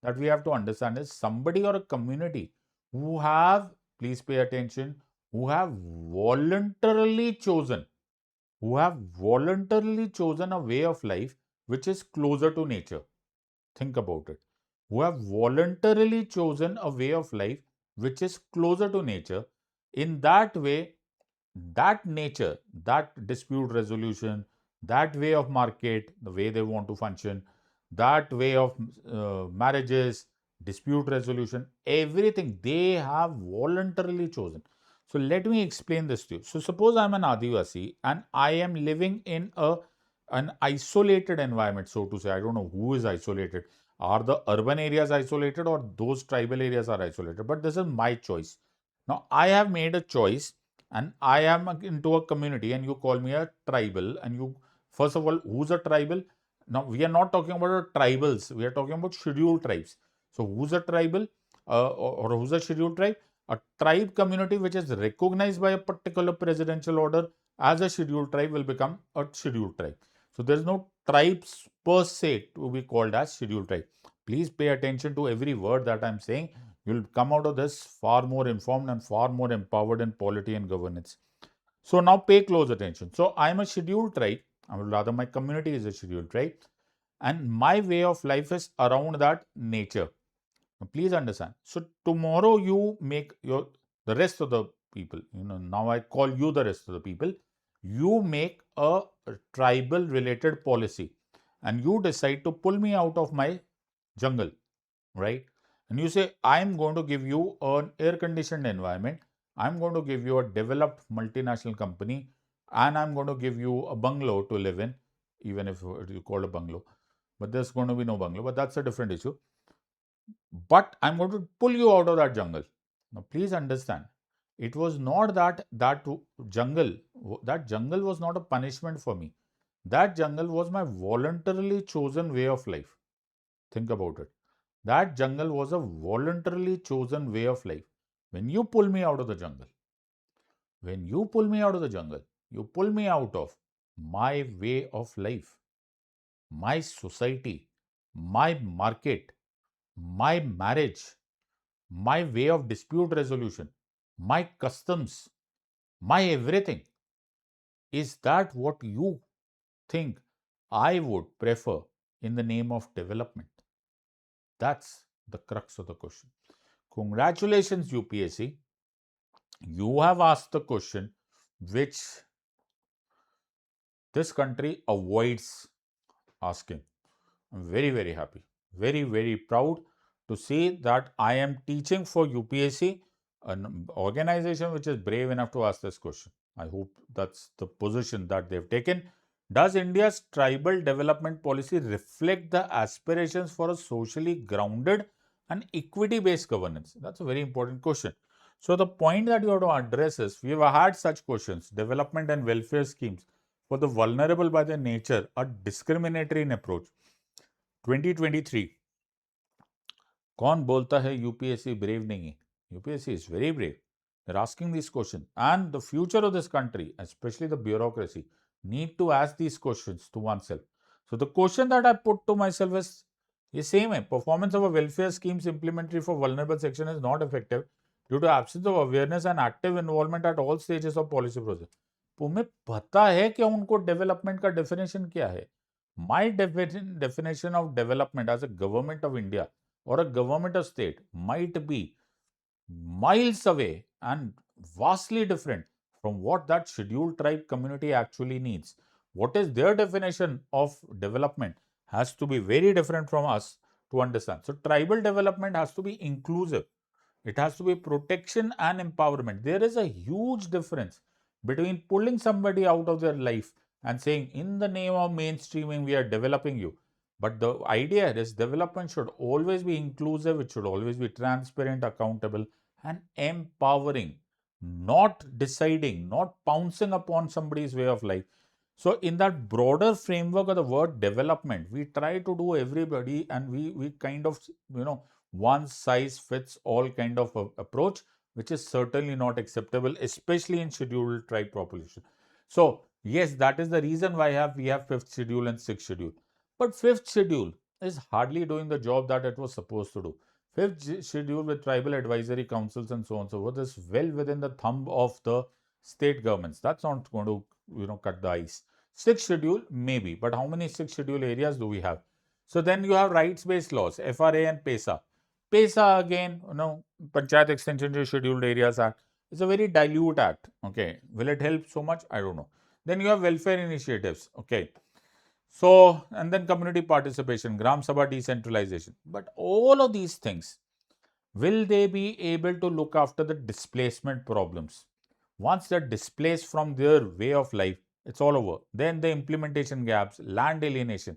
that we have to understand is somebody or a community who have, please pay attention, who have voluntarily chosen, a way of life which is closer to nature. Think about it. Who have voluntarily chosen a way of life which is closer to nature. In that way, that nature, that dispute resolution, that way of market, the way they want to function, that way of marriages, dispute resolution, everything they have voluntarily chosen. So let me explain this to you. So suppose I'm an Adivasi and I am living in an isolated environment, so to say. I don't know who is isolated. Are the urban areas isolated or those tribal areas are isolated? But this is my choice. Now I have made a choice and I am into a community and you call me a tribal, and you, first of all, who's a tribal? Now we are not talking about tribals, we are talking about scheduled tribes. So who's a tribal or who's a scheduled tribe? A tribe community which is recognized by a particular presidential order as a scheduled tribe will become a scheduled tribe. So there is no tribes per se to be called as scheduled tribe. Please pay attention to every word that I am saying. You'll come out of this far more informed and far more empowered in polity and governance. So now pay close attention. So I'm a scheduled tribe, or rather my community is a scheduled tribe, and my way of life is around that nature. Now, please understand. So tomorrow you make the rest of the people, now I call you the rest of the people, you make a tribal related policy and you decide to pull me out of my jungle, right? And you say, I'm going to give you an air conditioned environment, I'm going to give you a developed multinational company, and I'm going to give you a bungalow to live in, even if you call it a bungalow. But there's going to be no bungalow, but that's a different issue. But I'm going to pull you out of that jungle. Now, please understand, it was not that jungle, that jungle was not a punishment for me. That jungle was my voluntarily chosen way of life. Think about it. That jungle was a voluntarily chosen way of life. When you pull me out of the jungle, you pull me out of my way of life, my society, my market, my marriage, my way of dispute resolution, my customs, my everything. Is that what you think I would prefer in the name of development? That's the crux of the question. Congratulations, UPSC. You have asked the question which this country avoids asking. I'm very, very happy, very, very proud to say that I am teaching for UPSC, an organization which is brave enough to ask this question. I hope that's the position that they've taken. Does India's tribal development policy reflect the aspirations for a socially grounded and equity-based governance? That's a very important question. So the point that you have to address is, we've had such questions: development and welfare schemes for the vulnerable by their nature are discriminatory in approach. 2023, कौन बोलता है UPSC brave नहीं है? UPSC is very brave. They're asking these questions, and the future of this country, especially the bureaucracy, need to ask these questions to oneself. So the question that I put to myself is ये same है. Performance of a welfare schemes implementary for vulnerable section is not effective due to absence of awareness and active involvement at all stages of policy process. तुम्हें पता है कि उनको development का definition क्या है? My definition of development as a government of India or a government of state might be miles away and vastly different from what that scheduled tribe community actually needs. What is their definition of development has to be very different from us to understand. So, tribal development has to be inclusive. It has to be protection and empowerment. There is a huge difference between pulling somebody out of their life and saying, in the name of mainstreaming, we are developing you. But the idea is development should always be inclusive, it should always be transparent, accountable, and empowering, not deciding, not pouncing upon somebody's way of life. So, in that broader framework of the word development, we try to do everybody, and we kind of, one size fits all kind of approach, which is certainly not acceptable, especially in scheduled tribe population. So, yes, that is the reason why we have fifth schedule and sixth schedule. But fifth schedule is hardly doing the job that it was supposed to do. Fifth schedule with tribal advisory councils and so on and so forth is well within the thumb of the state governments. That's not going to, cut the ice. Sixth schedule, maybe, but how many sixth schedule areas do we have? So then you have rights-based laws, FRA and PESA. PESA again, Panchayat Extension Scheduled Areas Act. It's a very dilute act. Okay, will it help so much? I don't know. Then you have welfare initiatives. Okay, so, and then community participation, Gram Sabha decentralization. But all of these things, will they be able to look after the displacement problems? Once they're displaced from their way of life, it's all over. Then the implementation gaps, land alienation,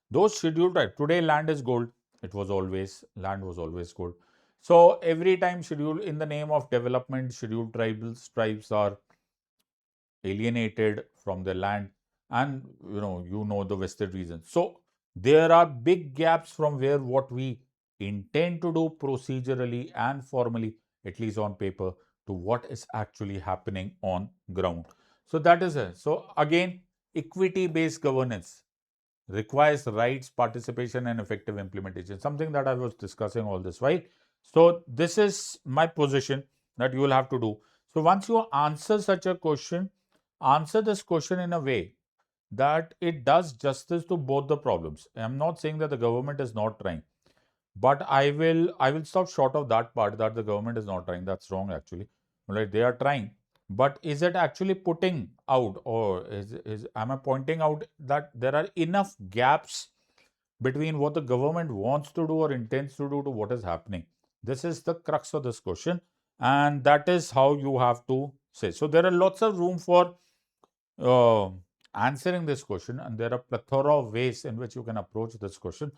those scheduled right. Today, land is gold. Land was always gold. So, every time schedule in the name of development, scheduled tribes are alienated from their land, and the vested reasons. So there are big gaps from where what we intend to do procedurally and formally, at least on paper, to what is actually happening on ground. So that is it. So again, equity based governance requires rights, participation, and effective implementation, something that I was discussing all this while. So this is my position that you will have to do. So once you answer such a question, answer this question in a way that it does justice to both the problems. I'm not saying that the government is not trying, but I will stop short of that part that the government is not trying. That's wrong actually. Right? They are trying, but is it actually putting out, or is am I pointing out that there are enough gaps between what the government wants to do or intends to do to what is happening? This is the crux of this question, and that is how you have to say. So there are lots of room for uh, answering this question, and there are plethora of ways in which you can approach this question.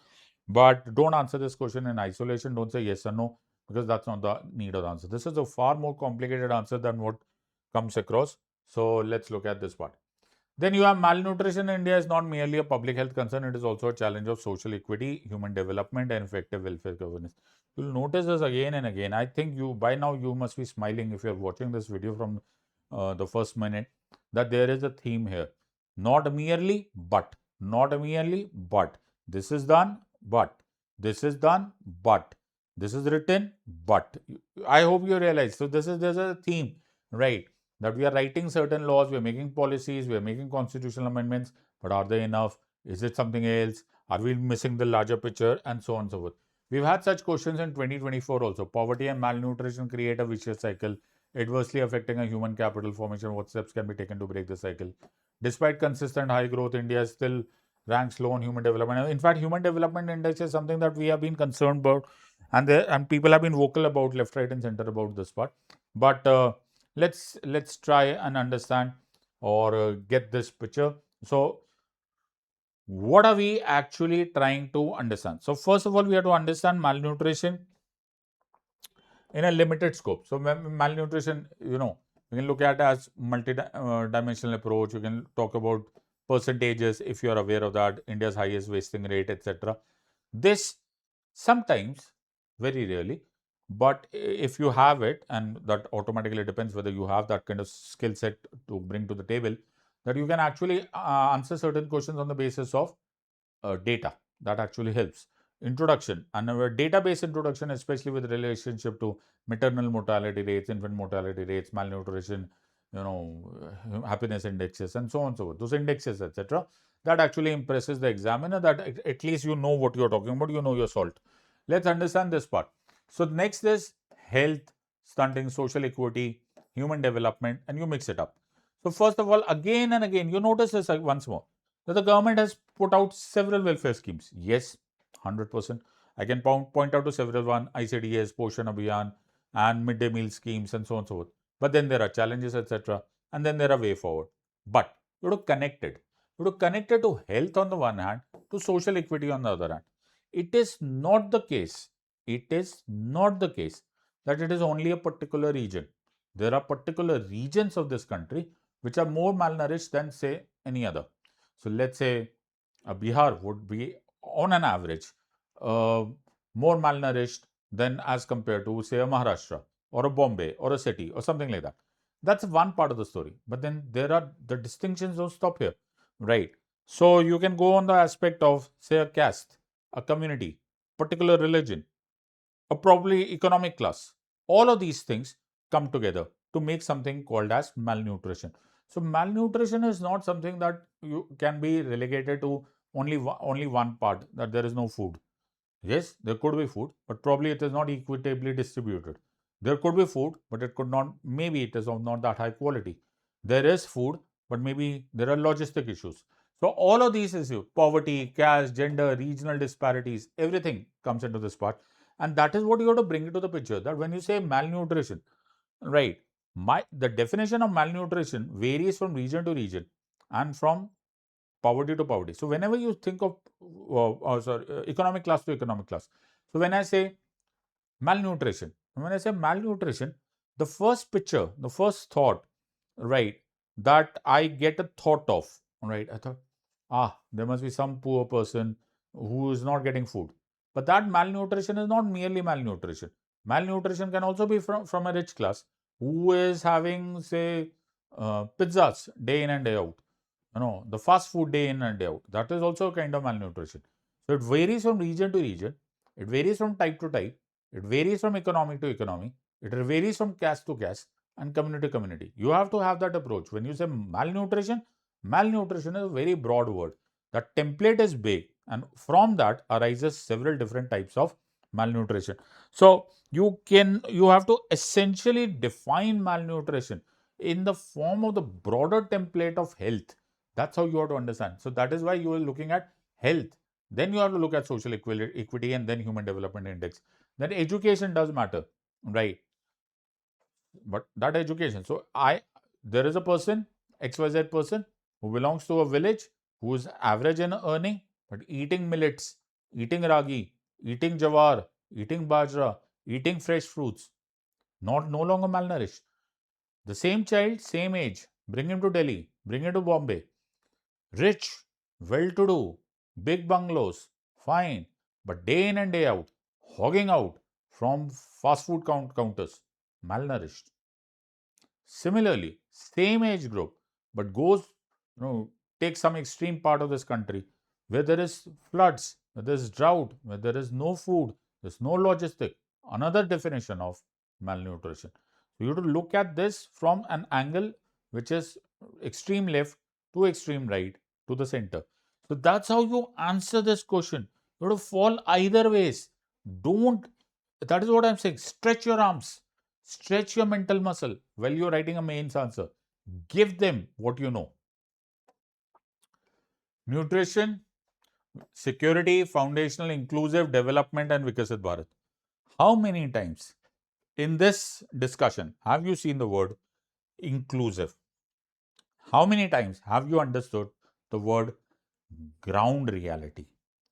But don't answer this question in isolation. Don't say yes or no, because that's not the need of the answer. This is a far more complicated answer than what comes across. So let's look at this part. Then you have malnutrition in India is not merely a public health concern, it is also a challenge of social equity, human development, and effective welfare governance. You'll notice this again and again. I think by now you must be smiling if you're watching this video from the first minute, that there is a theme here. Not merely, but. Not merely, but. This is done, but. This is done, but. This is written, but. I hope you realize. So there's a theme, right? That we are writing certain laws, we are making policies, we are making constitutional amendments, but are they enough? Is it something else? Are we missing the larger picture? And so on and so forth. We've had such questions in 2024 also. Poverty and malnutrition create a vicious cycle, adversely affecting a human capital formation. What steps can be taken to break the cycle? Despite consistent high growth, India still ranks low on human development. In fact, human development index is something that we have been concerned about, and people have been vocal about left, right, and center about this part. But let's try and understand or get this picture. So what are we actually trying to understand? So first of all, we have to understand malnutrition in a limited scope. So malnutrition, you can look at as multi-dimensional approach. You can talk about percentages if you are aware of that, India's highest wasting rate, etc. This sometimes, very rarely, but if you have it, and that automatically depends whether you have that kind of skill set to bring to the table, that you can actually answer certain questions on the basis of data. That actually helps. Introduction, and our database introduction, especially with relationship to maternal mortality rates, infant mortality rates, malnutrition, happiness indexes, and so on and so forth. Those indexes, etc. That actually impresses the examiner that at least you know what you're talking about, you know your salt. Let's understand this part. So next is health, stunting, social equity, human development, and you mix it up. So first of all, again and again, you notice this once more, that the government has put out several welfare schemes. Yes, 100%. I can point out to several one, ICDS, Poshan Abhiyan, and midday meal schemes, and so on and so forth. But then there are challenges, etc. And then there are way forward. But you have to connect it. You have to connect it to health on the one hand, to social equity on the other hand. It is not the case. It is not the case that it is only a particular region. There are particular regions of this country which are more malnourished than, say, any other. So let's say Bihar would be, on an average, more malnourished than as compared to, say, a Maharashtra or a Bombay or a city or something like that. That's one part of the story. But then there are the distinctions don't stop here, right? So you can go on the aspect of, say, a caste, a community, particular religion, or probably economic class. All of these things come together to make something called as malnutrition. So malnutrition is not something that you can be relegated to only one part, that there is no food. Yes, there could be food, but probably it is not equitably distributed. There could be food, but it could not, maybe it is of not that high quality. There is food, but maybe there are logistic issues. So all of these issues, poverty, caste, gender, regional disparities, everything comes into this part. And that is what you have to bring into the picture, that when you say malnutrition, right, the definition of malnutrition varies from region to region and from poverty to poverty. So whenever you think of economic class to economic class. So when I say malnutrition, the first picture, the first thought, right, that I get a thought of, right, I thought, there must be some poor person who is not getting food. But that malnutrition is not merely malnutrition. Malnutrition can also be from a rich class who is having, say, pizzas day in and day out. The fast food day in and day out. That is also a kind of malnutrition. So it varies from region to region. It varies from type to type. It varies from economy to economy. It varies from caste to caste and community to community. You have to have that approach. When you say malnutrition, malnutrition is a very broad word. The template is big, and from that arises several different types of malnutrition. So you have to essentially define malnutrition in the form of the broader template of health. That's how you have to understand. So that is why you are looking at health. Then you have to look at social equity and then human development index. Then education does matter, right? But that education. So there is a person, XYZ person, who belongs to a village, who is average in earning, but eating millets, eating ragi, eating jawar, eating bajra, eating fresh fruits, no longer malnourished. The same child, same age, bring him to Delhi, bring him to Bombay, rich, well-to-do, big bungalows, fine, but day in and day out, hogging out from fast food counters, malnourished. Similarly, same age group, but goes, take some extreme part of this country where there is floods, where there is drought, where there is no food, there's no logistic. Another definition of malnutrition. So you have to look at this from an angle which is extreme left to extreme right to the center. So that's how you answer this question. You have to fall either ways. Don't, that is what I'm saying. Stretch your arms, stretch your mental muscle while you're writing a mains answer. Give them what you know. Nutrition, security, foundational, inclusive, development, and Vikasit Bharat. How many times in this discussion have you seen the word inclusive? How many times have you understood the word ground reality,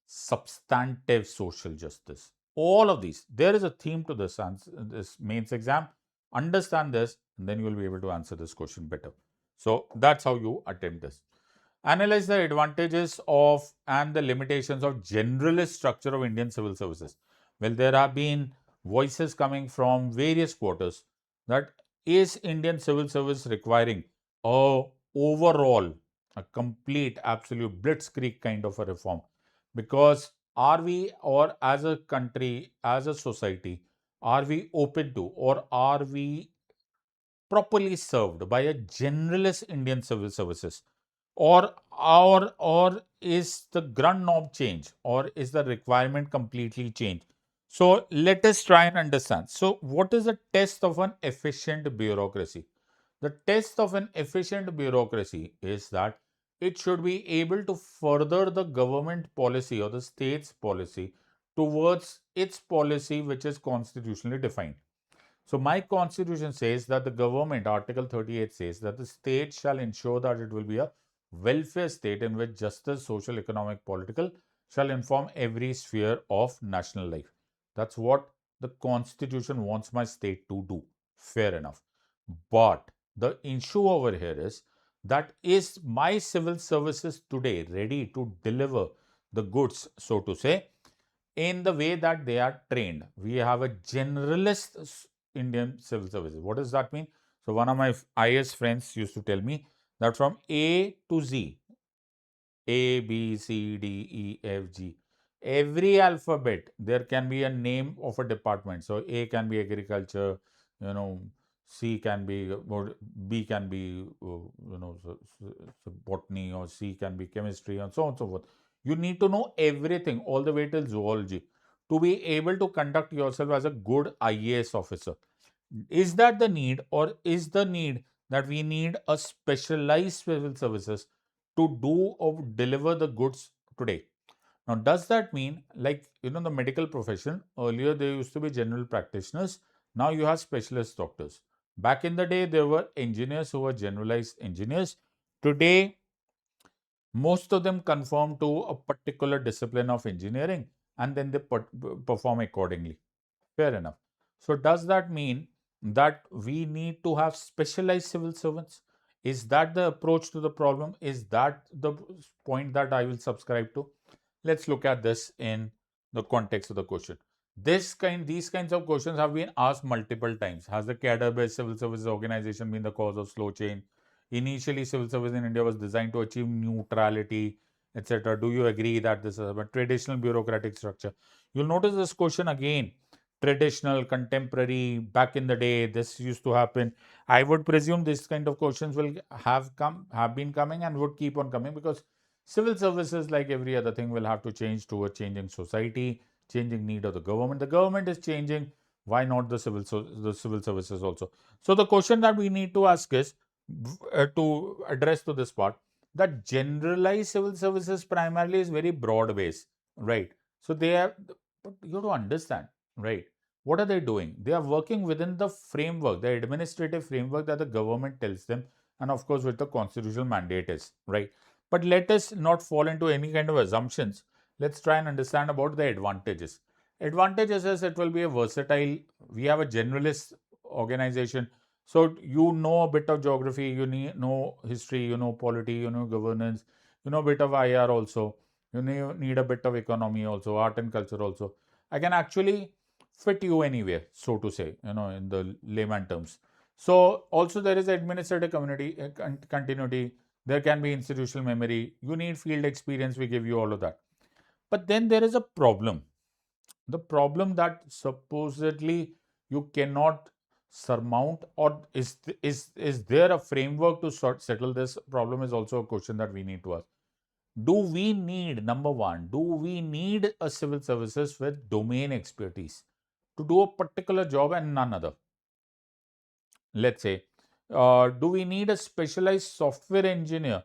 substantive social justice? All of these. There is a theme to this mains exam. Understand this, and then you will be able to answer this question better. So that's how you attempt this. Analyze the advantages of and the limitations of generalist structure of Indian civil services. Well, there have been voices coming from various quarters that is Indian civil service requiring a overall, a complete, absolute blitzkrieg kind of a reform? Because are we, or as a country, as a society, are we open to, or are we properly served by a generalist Indian civil services? Or is the grunt knob change, or is the requirement completely changed? So let us try and understand. So what is the test of an efficient bureaucracy? The test of an efficient bureaucracy is that it should be able to further the government policy or the state's policy towards its policy which is constitutionally defined. So my constitution says that the government, Article 38 says that the state shall ensure that it will be a welfare state in which justice, social, economic, political shall inform every sphere of national life. That's what the constitution wants my state to do. Fair enough. But the issue over here is that is my civil services today ready to deliver the goods, so to say, in the way that they are trained? We have a generalist Indian civil services. What does that mean? So one of my IS friends used to tell me that from A to Z, A, B, C, D, E, F, G, Every alphabet, there can be a name of a department. So A can be agriculture, C can be, or B can be, botany, or C can be chemistry, and so on and so forth. You need to know everything all the way till zoology to be able to conduct yourself as a good IAS officer. Is that the need, or is the need that we need a specialized civil services to do or deliver the goods today? Now, does that mean, like, the medical profession, earlier there used to be general practitioners, now you have specialist doctors. Back in the day, there were engineers who were generalized engineers. Today, most of them conform to a particular discipline of engineering, and then they perform accordingly. Fair enough. So, does that mean that we need to have specialized civil servants? Is that the approach to the problem? Is that the point that I will subscribe to? Let's look at this in the context of the question. These kinds of questions have been asked multiple times. Has the cadre-based civil services organization been the cause of slow change? Initially, civil service in India was designed to achieve neutrality, etc. Do you agree that this is a traditional bureaucratic structure? You'll notice this question again. Traditional, contemporary, back in the day, this used to happen. I would presume this kind of questions will have been coming, and would keep on coming, because civil services, like every other thing, will have to change to a changing society, changing need of the government. The government is changing. Why not the the civil services also? So the question that we need to ask is, to address to this part, that generalized civil services primarily is very broad base, right? So they have, but you have to understand, right? What are they doing? They are working within the framework, the administrative framework that the government tells them, and of course, with the constitutional mandate is, right? But let us not fall into any kind of assumptions. Let's try and understand about the advantages. Advantages is it will be a versatile, we have a generalist organization. So you know a bit of geography, know history, polity, governance, a bit of IR also. You need a bit of economy also, art and culture also. I can actually fit you anywhere, so to say, in the layman terms. So also there is administrative community continuity. There can be institutional memory. You need field experience. We give you all of that. But then there is a problem. The problem that supposedly you cannot surmount, or is there a framework to settle this problem, is also a question that we need to ask. Do we need, number one, do we need a civil services with domain expertise to do a particular job and none other? Let's say, do we need a specialized software engineer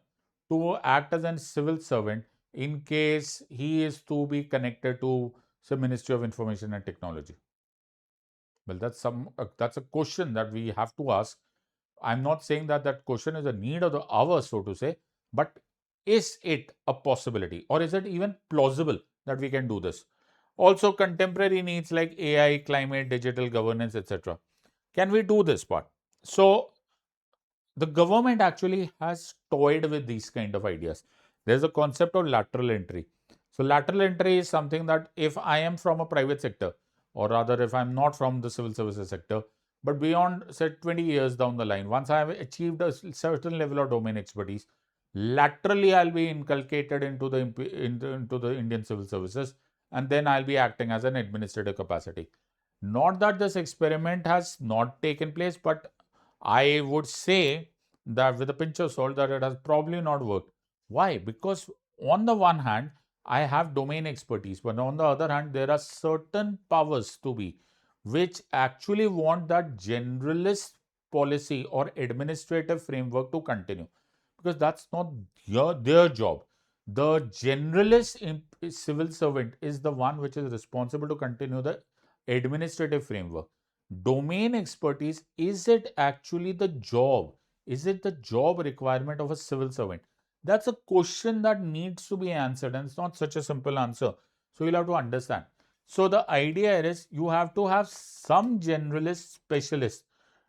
to act as a civil servant in case he is to be connected to the Ministry of Information and Technology? Well, that's a question that we have to ask. I'm not saying that that question is a need of the hour, so to say, but is it a possibility, or is it even plausible that we can do this? Also, contemporary needs like AI, climate, digital governance, etc. Can we do this part? So, the government actually has toyed with these kind of ideas. There's a concept of lateral entry. So lateral entry is something that if I am from a private sector, or rather if I'm not from the civil services sector, but beyond say 20 years down the line, once I have achieved a certain level of domain expertise, laterally I'll be inculcated into the Indian civil services, and then I'll be acting as an administrative capacity. Not that this experiment has not taken place, but I would say that with a pinch of salt that it has probably not worked. Why? Because on the one hand, I have domain expertise, but on the other hand, there are certain powers to be which actually want that generalist policy or administrative framework to continue, because that's not their job. The generalist civil servant is the one which is responsible to continue the administrative framework. Domain expertise, is it actually the job? Is it the job requirement of a civil servant? That's a question that needs to be answered, and it's not such a simple answer. So you'll have to understand. So the idea is you have to have some generalist specialist,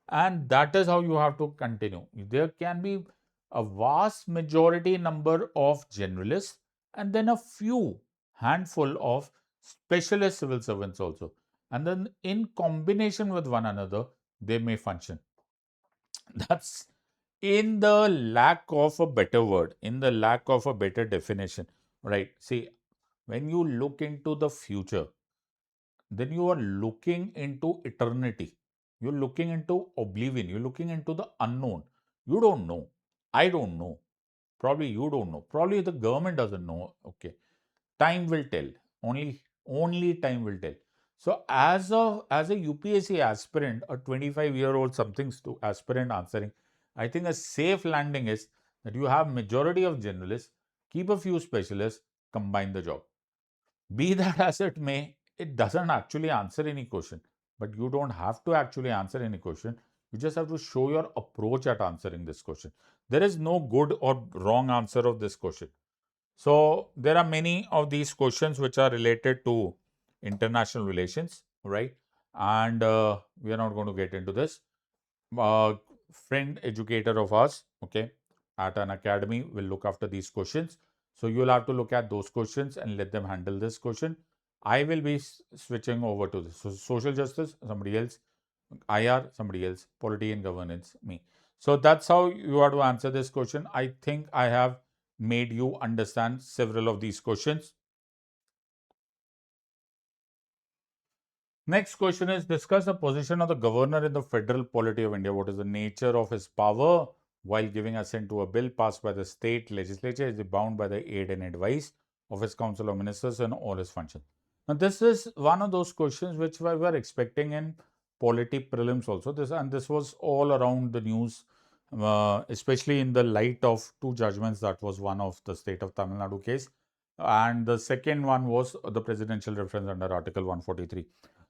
and that is how you have to continue. There can be a vast majority number of generalists, and then a few handful of specialist civil servants also, and then in combination with one another they may function. That's, in the lack of a better word, in the lack of a better definition, right? See, when you look into the future, then you are looking into eternity. You're looking into oblivion. You're looking into the unknown. You don't know. I don't know. Probably you don't know. Probably the government doesn't know. Okay. Time will tell. Only time will tell. So as a UPSC aspirant, a 25-year-old something aspirant answering, I think a safe landing is that you have majority of generalists, keep a few specialists, combine the job. Be that as it may, it doesn't actually answer any question, but you don't have to actually answer any question. You just have to show your approach at answering this question. There is no good or wrong answer of this question. So there are many of these questions which are related to international relations, right? And we are not going to get into this. Friend educator of ours, okay, at Unacademy will look after these questions. So you'll have to look at those questions and let them handle this question. I will be switching over to this. So social justice, somebody else. IR, somebody else. Polity and governance, me. So that's how you have to answer this question. I think I have made you understand several of these questions. Next question is, discuss the position of the governor in the federal polity of India. What is the nature of his power while giving assent to a bill passed by the state legislature? Is he bound by the aid and advice of his council of ministers and all his functions? Now, this is one of those questions which we were expecting in polity prelims also. This was all around the news, especially in the light of two judgments. That was one of the state of Tamil Nadu case, and the second one was the presidential reference under Article 143.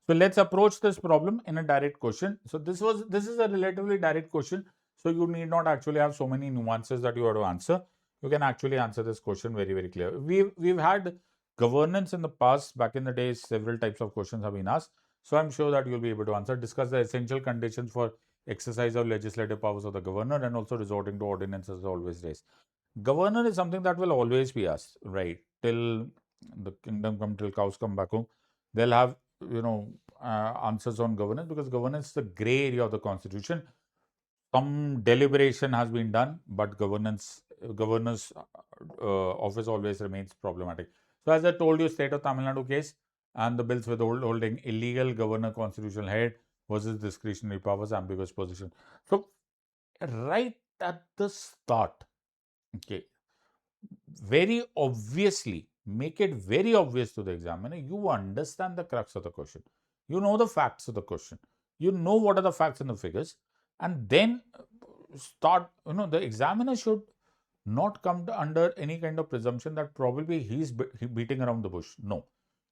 So let's approach this problem in a direct question. So this is a relatively direct question. So you need not actually have so many nuances that you have to answer. You can actually answer this question very, very clear. We've had governance in the past. Back in the days, several types of questions have been asked. So I'm sure that you'll be able to answer. Discuss the essential conditions for exercise of legislative powers of the governor, and also resorting to ordinances always raised. Governor is something that will always be asked, right? Till the kingdom come, till cows come back home. They'll have, answers on governance, because governance is the gray area of the constitution. Some deliberation has been done, but governor's office always remains problematic. So as I told you, state of Tamil Nadu case and the bills withholding illegal governor constitutional head versus discretionary powers, ambiguous position. So right at the start, okay, very obviously, make it very obvious to the examiner, you understand the crux of the question. You know the facts of the question. You know what are the facts and the figures. And then start, the examiner should not come under any kind of presumption that probably he's beating around the bush. No.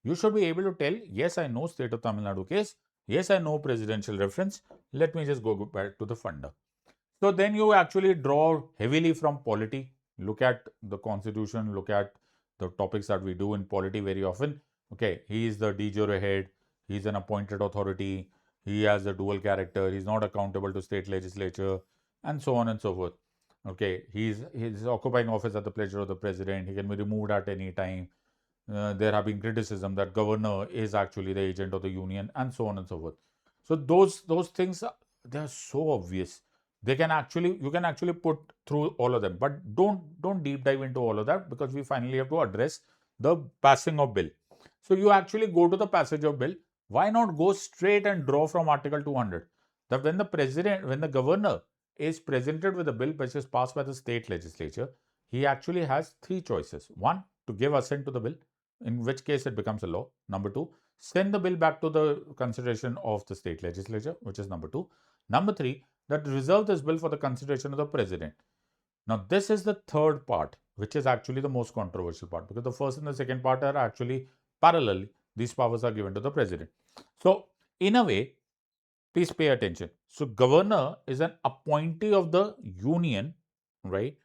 You should be able to tell, yes, I know state of Tamil Nadu case. Yes, I know presidential reference. Let me just go back to the funder. So then you actually draw heavily from polity. Look at the constitution, look at the topics that we do in polity very often. Okay, he is the de jure head, he's an appointed authority, he has a dual character, he's not accountable to state legislature, and so on and so forth. Okay, he's occupying office at the pleasure of the president, he can be removed at any time. There have been criticism that governor is actually the agent of the union, and so on and so forth. So those things, they are so obvious. You can actually put through all of them, but don't deep dive into all of that, because we finally have to address the passing of bill. So you actually go to the passage of bill. Why not go straight and draw from Article 200, that when the governor is presented with a bill which is passed by the state legislature, he actually has three choices. One, to give assent to the bill, in which case it becomes a law. Number two, send the bill back to the consideration of the state legislature, which is number two. Number three, that reserve this bill for the consideration of the president. Now, this is the third part, which is actually the most controversial part, because the first and the second part are actually parallel. These powers are given to the president. So, in a way, please pay attention. So, governor is an appointee of the union, right?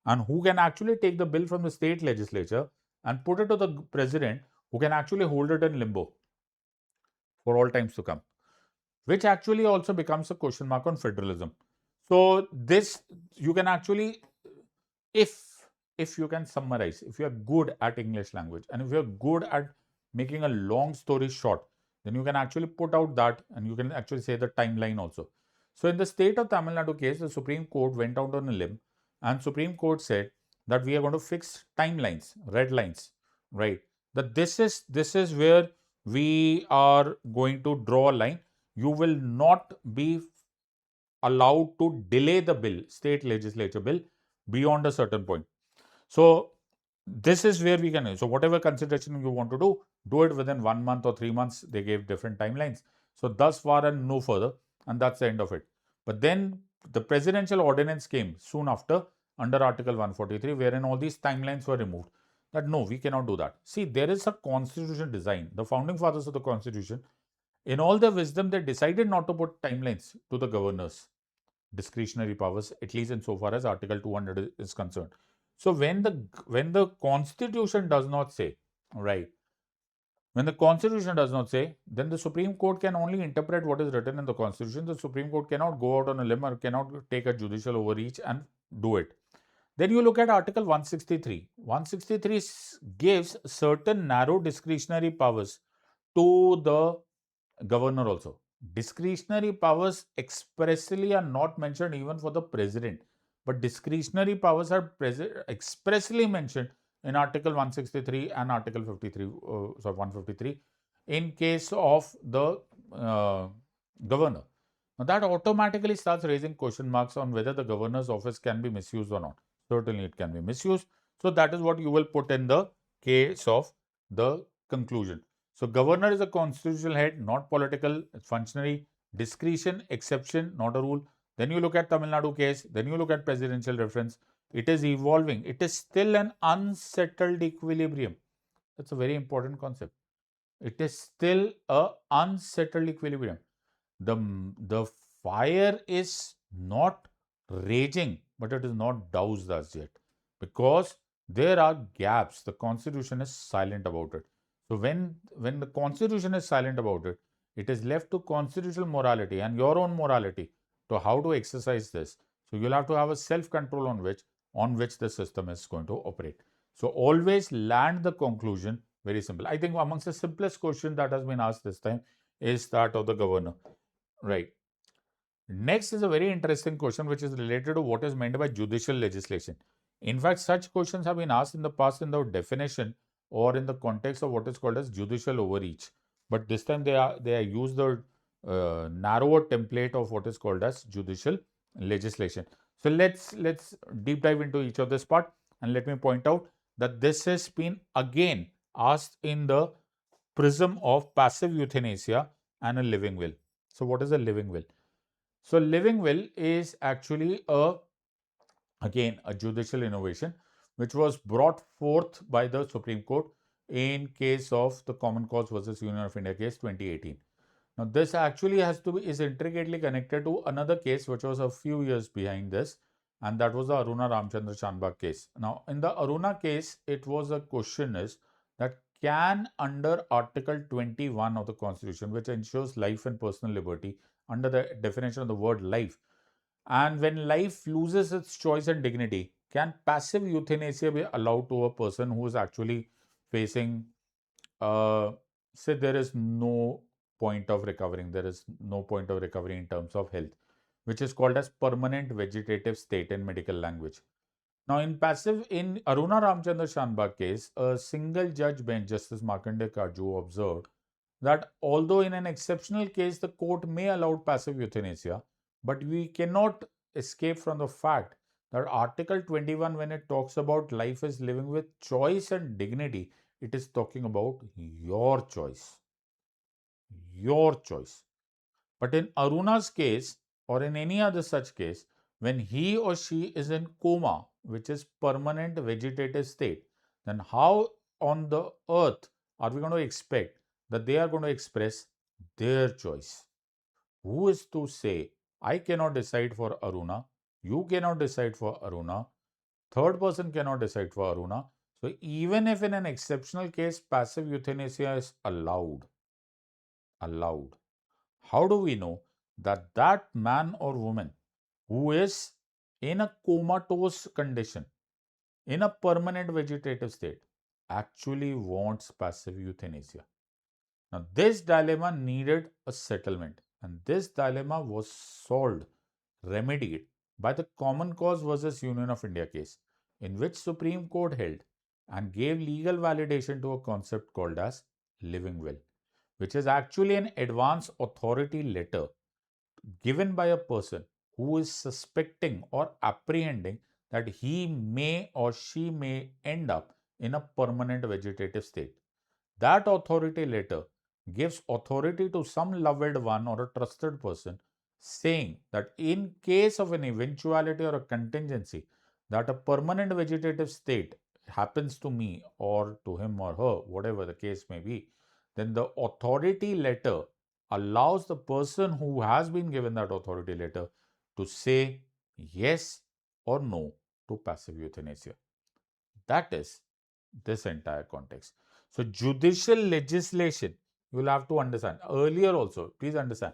And who can actually take the bill from the state legislature and put it to the president, who can actually hold it in limbo for all times to come, which actually also becomes a question mark on federalism. So this, you can actually, if you can summarize, if you are good at English language, and if you are good at making a long story short, then you can actually put out that, and you can actually say the timeline also. So in the state of Tamil Nadu case, the Supreme Court went out on a limb, and Supreme Court said that we are going to fix timelines, red lines, right? that this is where we are going to draw a line. You will not be allowed to delay the bill, state legislature bill, beyond a certain point. So this is where we can, so whatever consideration you want to do it within 1 month or 3 months. They gave different timelines. So thus far and no further, and that's the end of it. But then the presidential ordinance came soon after under Article 143, wherein all these timelines were removed. That no, we cannot do that. See, there is a constitution design. The founding fathers of the constitution, in all their wisdom, they decided not to put timelines to the governors discretionary powers, at least insofar as Article 200 is concerned. So when the Constitution does not say, right, when the Constitution does not say, then the Supreme Court can only interpret what is written in the Constitution. The Supreme Court cannot go out on a limb or cannot take a judicial overreach and do it. Then you look at Article 163. 163 gives certain narrow discretionary powers to the governor also. Discretionary powers expressly are not mentioned even for the president, but discretionary powers are expressly mentioned in Article 163 and Article 53, 153 in case of the governor. Now that automatically starts raising question marks on whether the governor's office can be misused or not. Certainly it can be misused. So that is what you will put in the case of the conclusion. So governor is a constitutional head, not political, functionary, discretion, exception, not a rule. Then you look at Tamil Nadu case, then you look at presidential reference. It is evolving. It is still an unsettled equilibrium. That's a very important concept. It is still a unsettled equilibrium. The fire is not raging, but it is not doused as yet, because there are gaps. The Constitution is silent about it. So when the Constitution is silent about it, it is left to constitutional morality and your own morality to how to exercise this. So you'll have to have a self-control on which the system is going to operate. So always land the conclusion very simple. I think amongst the simplest question that has been asked this time is that of the governor. Right. Next is a very interesting question which is related to what is meant by judicial legislation. In fact, such questions have been asked in the past in the definition or in the context of what is called as judicial overreach. But this time they are used the narrower template of what is called as judicial legislation. So let's deep dive into each of this part, and let me point out that this has been again asked in the prism of passive euthanasia and a living will. So what is a living will? So living will is actually again a judicial innovation which was brought forth by the Supreme Court in case of the Common Cause versus Union of India case 2018. Now this actually is intricately connected to another case which was a few years behind this, and that was the Aruna Ramchandra Shanbag case. Now in the Aruna case, it was a question is that can under Article 21 of the Constitution, which ensures life and personal liberty, under the definition of the word life, and when life loses its choice and dignity, can passive euthanasia be allowed to a person who is actually facing, say, there is no point of recovering, there is no point of recovery in terms of health, which is called as permanent vegetative state in medical language. Now, in Aruna Ramchandra Shanbag case, a single judge bench, Justice Markandeya Kaju, observed that although in an exceptional case the court may allow passive euthanasia, but we cannot escape from the fact that Article 21, when it talks about life is living with choice and dignity, it is talking about your choice. Your choice. But in Aruna's case, or in any other such case, when he or she is in coma, which is permanent vegetative state, then how on the earth are we going to expect that they are going to express their choice? Who is to say, I cannot decide for Aruna, you cannot decide for Aruna, third person cannot decide for Aruna. So even if in an exceptional case passive euthanasia is allowed, how do we know that that man or woman who is in a comatose condition, in a permanent vegetative state, actually wants passive euthanasia? Now, this dilemma needed a settlement, and this dilemma was solved, remedied by the Common Cause versus Union of India case, in which Supreme Court held and gave legal validation to a concept called as living will, which is actually an advance authority letter given by a person who is suspecting or apprehending that he may or she may end up in a permanent vegetative state. That authority letter gives authority to some loved one or a trusted person, saying that in case of an eventuality or a contingency that a permanent vegetative state happens to me or to him or her, whatever the case may be, then the authority letter allows the person who has been given that authority letter to say yes or no to passive euthanasia. That is this entire context. So, judicial legislation, you will have to understand earlier also, please understand.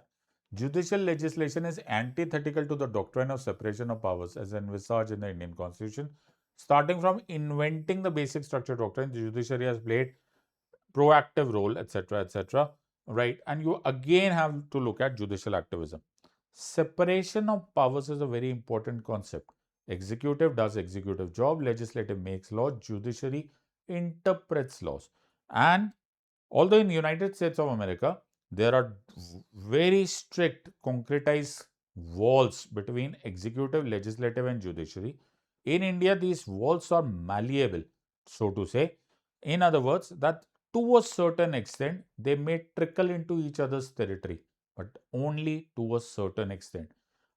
Judicial legislation is antithetical to the doctrine of separation of powers as envisaged in the Indian Constitution. Starting from inventing the basic structure doctrine, the judiciary has played proactive role, etc., etc. Right? And you again have to look at judicial activism. Separation of powers is a very important concept. Executive does executive job, legislative makes law, judiciary interprets laws. And although in the United States of America, there are very strict concretized walls between executive, legislative, and judiciary. In India, these walls are malleable, so to say. In other words, that to a certain extent, they may trickle into each other's territory, but only to a certain extent.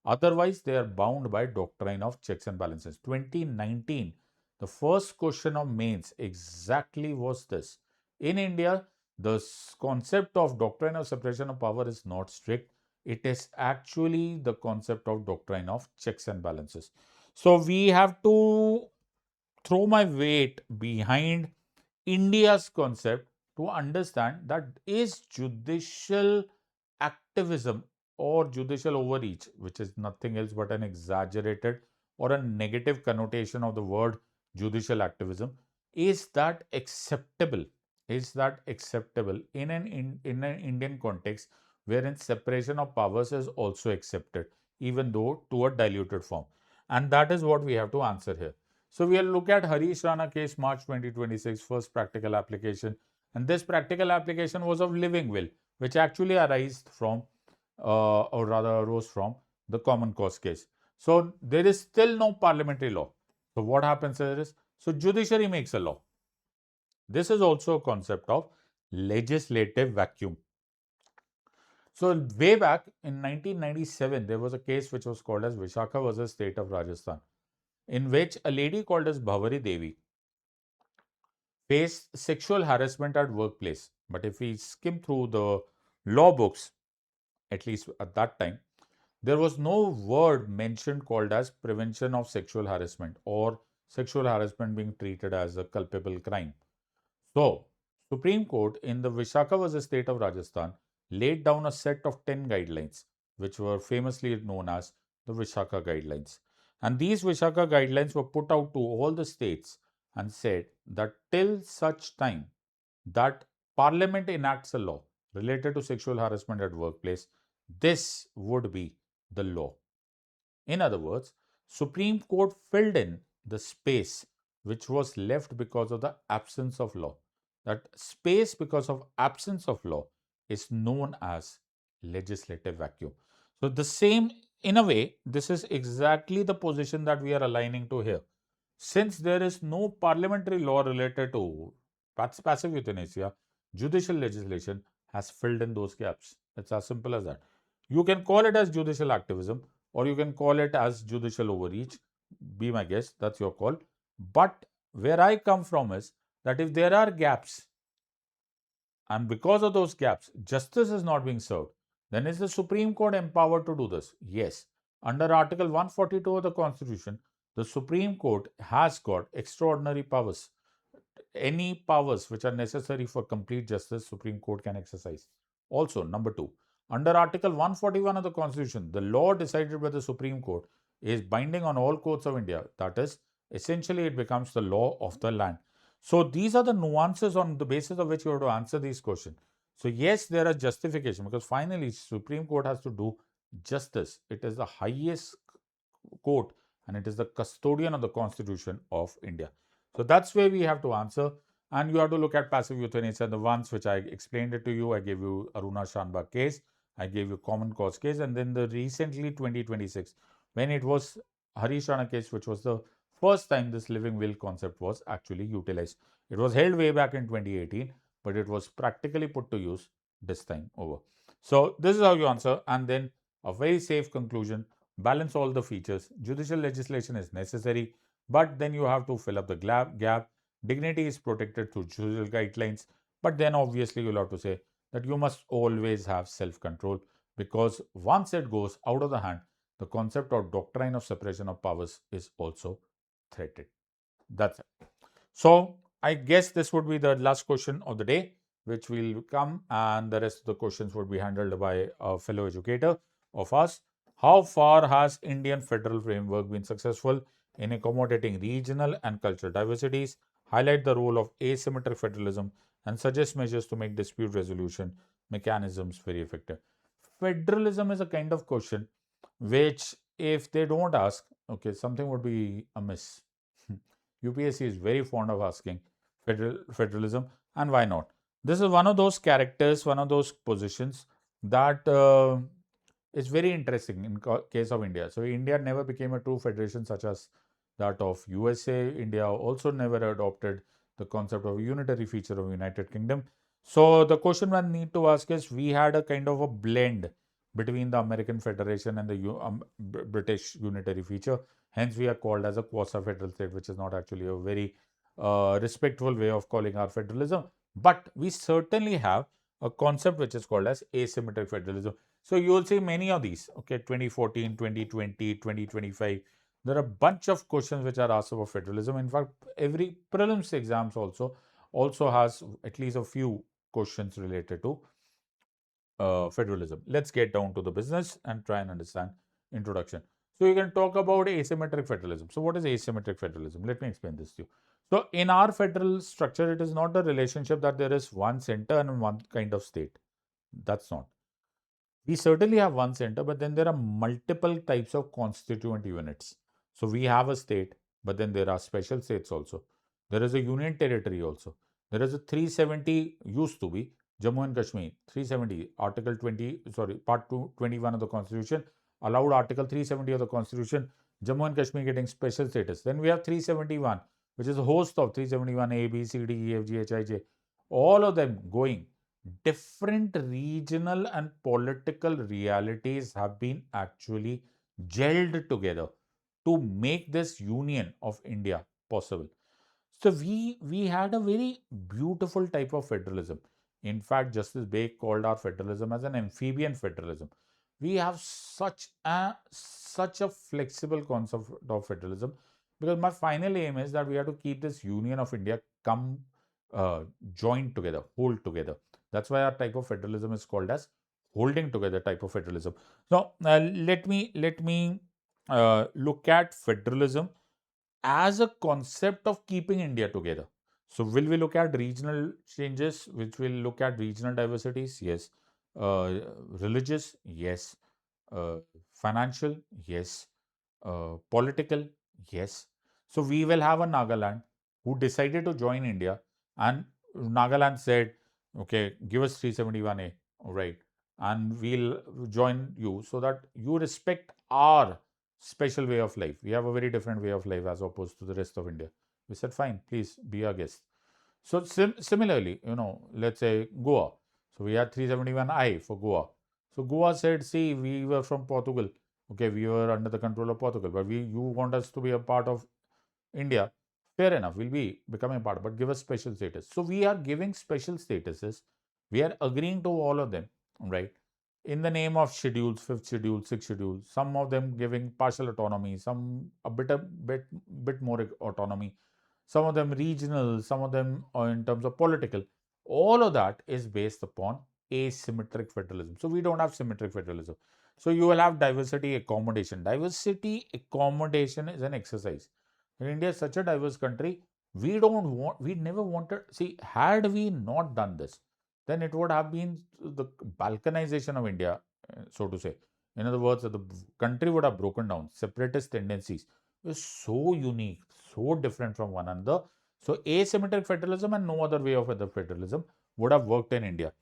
Otherwise, they are bound by doctrine of checks and balances. 2019, the first question of mains exactly was this. In India, the concept of doctrine of separation of power is not strict. It is actually the concept of doctrine of checks and balances. So we have to throw my weight behind India's concept to understand that is judicial activism or judicial overreach, which is nothing else but an exaggerated or a negative connotation of the word judicial activism, is that acceptable? Is that acceptable in an Indian context wherein separation of powers is also accepted, even though to a diluted form? And that is what we have to answer here. So we'll look at Harish Rana case, March 2026, first practical application. And this practical application was of living will, which actually arose from the common cause case. So there is still no parliamentary law. So what happens is, so judiciary makes a law. This is also a concept of legislative vacuum. So way back in 1997, there was a case which was called as Vishakha versus State of Rajasthan, in which a lady called as Bhavari Devi faced sexual harassment at workplace. But if we skim through the law books, at least at that time, there was no word mentioned called as prevention of sexual harassment or sexual harassment being treated as a culpable crime. So, Supreme Court in the Vishakha versus State of Rajasthan laid down a set of 10 guidelines, which were famously known as the Vishakha Guidelines. And these Vishakha Guidelines were put out to all the states and said that till such time that Parliament enacts a law related to sexual harassment at workplace, this would be the law. In other words, Supreme Court filled in the space which was left because of the absence of law. That space because of absence of law is known as legislative vacuum. So the same, in a way, this is exactly the position that we are aligning to here. Since there is no parliamentary law related to passive euthanasia, judicial legislation has filled in those gaps. It's as simple as that. You can call it as judicial activism or you can call it as judicial overreach. Be my guest, that's your call. But where I come from is that if there are gaps and because of those gaps, justice is not being served, then is the Supreme Court empowered to do this? Yes. Under Article 142 of the Constitution, the Supreme Court has got extraordinary powers. Any powers which are necessary for complete justice, Supreme Court can exercise. Also, number two, under Article 141 of the Constitution, the law decided by the Supreme Court is binding on all courts of India. That is, essentially, it becomes the law of the land. So, these are the nuances on the basis of which you have to answer these questions. So, yes, there are justification because finally, Supreme Court has to do justice. It is the highest court and it is the custodian of the Constitution of India. So that's where we have to answer. And you have to look at passive euthanasia. The ones which I explained it to you, I gave you Aruna Shanbhag case, I gave you common cause case, and then the recently 2026, when it was Harish Rana case, which was the first time this living will concept was actually utilized. It was held way back in 2018, but it was practically put to use this time over. So this is how you answer, and then a very safe conclusion, balance all the features. Judicial legislation is necessary, but then you have to fill up the gap. Dignity is protected through judicial guidelines, but then obviously you'll have to say that you must always have self-control, because once it goes out of the hand, the concept or doctrine of separation of powers is also threatened. That's it. So I guess this would be the last question of the day, which will come, and the rest of the questions would be handled by a fellow educator of us. How far has Indian federal framework been successful in accommodating regional and cultural diversities? Highlight the role of asymmetric federalism and suggest measures to make dispute resolution mechanisms very effective. Federalism is a kind of question which, if they don't ask, okay, something would be amiss. UPSC is very fond of asking federalism, and why not? This is one of those characters, one of those positions that is very interesting in case of India. So India never became a true federation such as that of USA. India also never adopted the concept of a unitary feature of United Kingdom. So the question one need to ask is, we had a kind of a blend between the American Federation and the British unitary feature. Hence, we are called as a quasi-federal state, which is not actually a very respectful way of calling our federalism. But we certainly have a concept which is called as asymmetric federalism. So you will see many of these, okay, 2014, 2020, 2025. There are a bunch of questions which are asked about federalism. In fact, every prelims exams also has at least a few questions related to federalism. Let's get down to the business and try and understand introduction. So you can talk about asymmetric federalism. So what is asymmetric federalism? Let me explain this to you. So in our federal structure, it is not the relationship that there is one center and one kind of state. That's not. We certainly have one center, but then there are multiple types of constituent units. So we have a state, but then there are special states also. There is a union territory also. There is a 370 used to be Jammu and Kashmir, 370, Article 20, sorry, Part 221 of the Constitution allowed Article 370 of the Constitution, Jammu and Kashmir getting special status. Then we have 371, which is a host of 371 A, B, C, D, E, F, G, H, I, J. All of them going. Different regional and political realities have been actually gelled together to make this union of India possible. So we had a very beautiful type of federalism. In fact, Justice Bake called our federalism as an amphibian federalism. We have such a flexible concept of federalism, because my final aim is that we have to keep this union of India come joined together, hold together. That's why our type of federalism is called as holding together type of federalism. Now, let me look at federalism as a concept of keeping India together. So, will we look at regional changes, which will look at regional diversities? Yes. Religious? Yes. Uh, Financial? Yes. Political? Yes. So, we will have a Nagaland who decided to join India, and Nagaland said, okay, give us 371A, all right, and we'll join you so that you respect our special way of life. We have a very different way of life as opposed to the rest of India. We said, fine, please be our guest. So similarly, let's say Goa. So we had 371I for Goa. So Goa said, see, we were from Portugal. Okay, we were under the control of Portugal, but you want us to be a part of India. Fair enough, we'll be becoming a part, but give us special status. So we are giving special statuses. We are agreeing to all of them, right? In the name of schedules, fifth schedule, sixth schedule, some of them giving partial autonomy, some a bit more autonomy, some of them regional, some of them in terms of political. All of that is based upon asymmetric federalism. So we don't have symmetric federalism. So you will have diversity accommodation. Diversity accommodation is an exercise. India is such a diverse country. We never wanted, see, had we not done this, then it would have been the balkanization of India, so to say. In other words, the country would have broken down. Separatist tendencies were so unique, so different from one another, So asymmetric federalism and no other way of other federalism would have worked in India.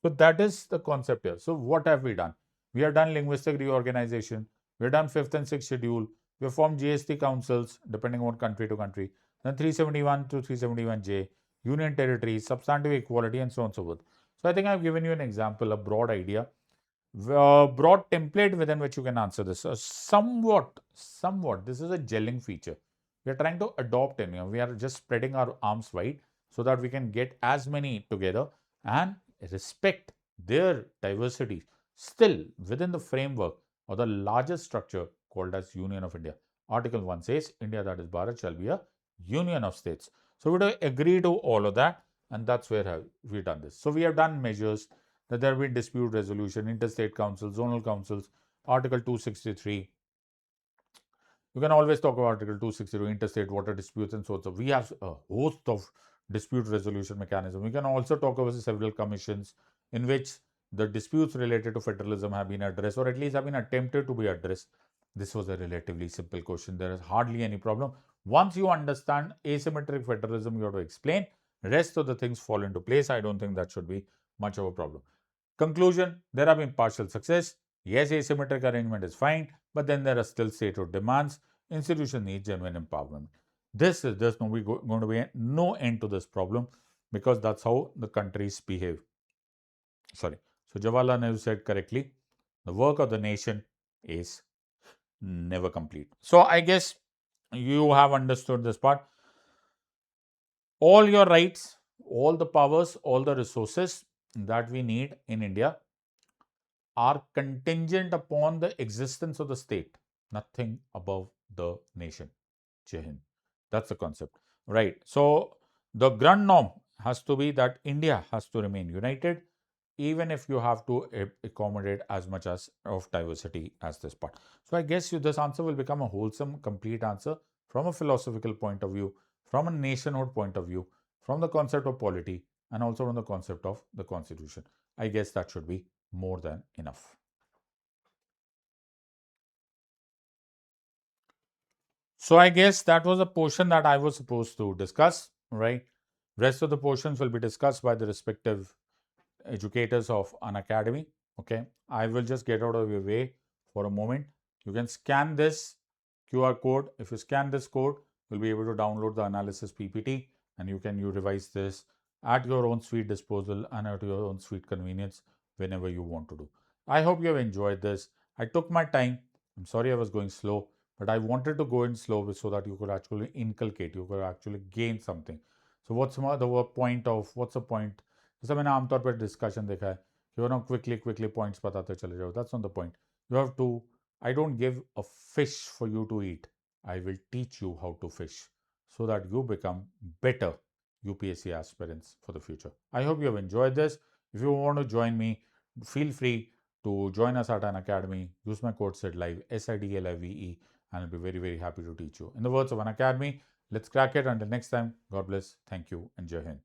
So that is the concept here. So what have we done? We have done linguistic reorganization. We have done 5th and 6th schedule. We have formed GS3 councils depending on country to country. Then 371 to 371J, union territories, substantive equality, and so on and so forth. So I think I've given you an example, a broad idea, broad template within which you can answer this. Somewhat, this is a gelling feature. We are trying to adopt it. We are just spreading our arms wide so that we can get as many together and respect their diversity still within the framework or the largest structure called as Union of India. Article 1 says India, that is Bharat, shall be a union of states. So we do agree to all of that, and that's where we've done this. So we have done measures that there will be dispute resolution, interstate councils, zonal councils, Article 263. You can always talk about Article 262, interstate water disputes and so on. So we have a host of dispute resolution mechanism. We can also talk about several commissions in which the disputes related to federalism have been addressed, or at least have been attempted to be addressed. This was a relatively simple question. There is hardly any problem. Once you understand asymmetric federalism, you have to explain. Rest of the things fall into place. I don't think that should be much of a problem. Conclusion, there have been partial success. Yes, asymmetric arrangement is fine, but then there are still statehood demands. Institution needs genuine empowerment. There's going to be no end to this problem because that's how the countries behave. Sorry. So Jawaharlal Nehru said correctly, the work of the nation is never complete. So I guess you have understood this part. All your rights, all the powers, all the resources that we need in India are contingent upon the existence of the state, nothing above the nation. Jai Hind. That's the concept, right? So the grand norm has to be that India has to remain united, even if you have to accommodate as much as of diversity as this part. So I guess this answer will become a wholesome, complete answer from a philosophical point of view, from a nationhood point of view, from the concept of polity, and also from the concept of the constitution. I guess that should be more than enough. So I guess that was a portion that I was supposed to discuss, right? Rest of the portions will be discussed by the respective educators of Unacademy. Okay, I will just get out of your way for a moment. You can scan this QR code. If you scan this code, you'll be able to download the analysis PPT, and you revise this at your own sweet disposal and at your own sweet convenience whenever you want to do. I hope you have enjoyed this. I took my time. I'm sorry I was going slow, but I wanted to go in slow so that you could actually inculcate, you could actually gain something. So what's the point of, what's the point? जैसा मैंने आमतौर पर discussion देखा है कि quickly points बताते चले जाओ. That's not the point. You have to, I don't give a fish for you to eat. I will teach you how to fish so that you become better UPSC aspirants for the future. I hope you have enjoyed this. If you want to join me, feel free to join us at Unacademy. Use my code SIDLIVE, SIDLIVE, and I'll be very happy to teach you. In the words of Unacademy, let's crack it. Until next time, God bless, thank you, and Jai Hind.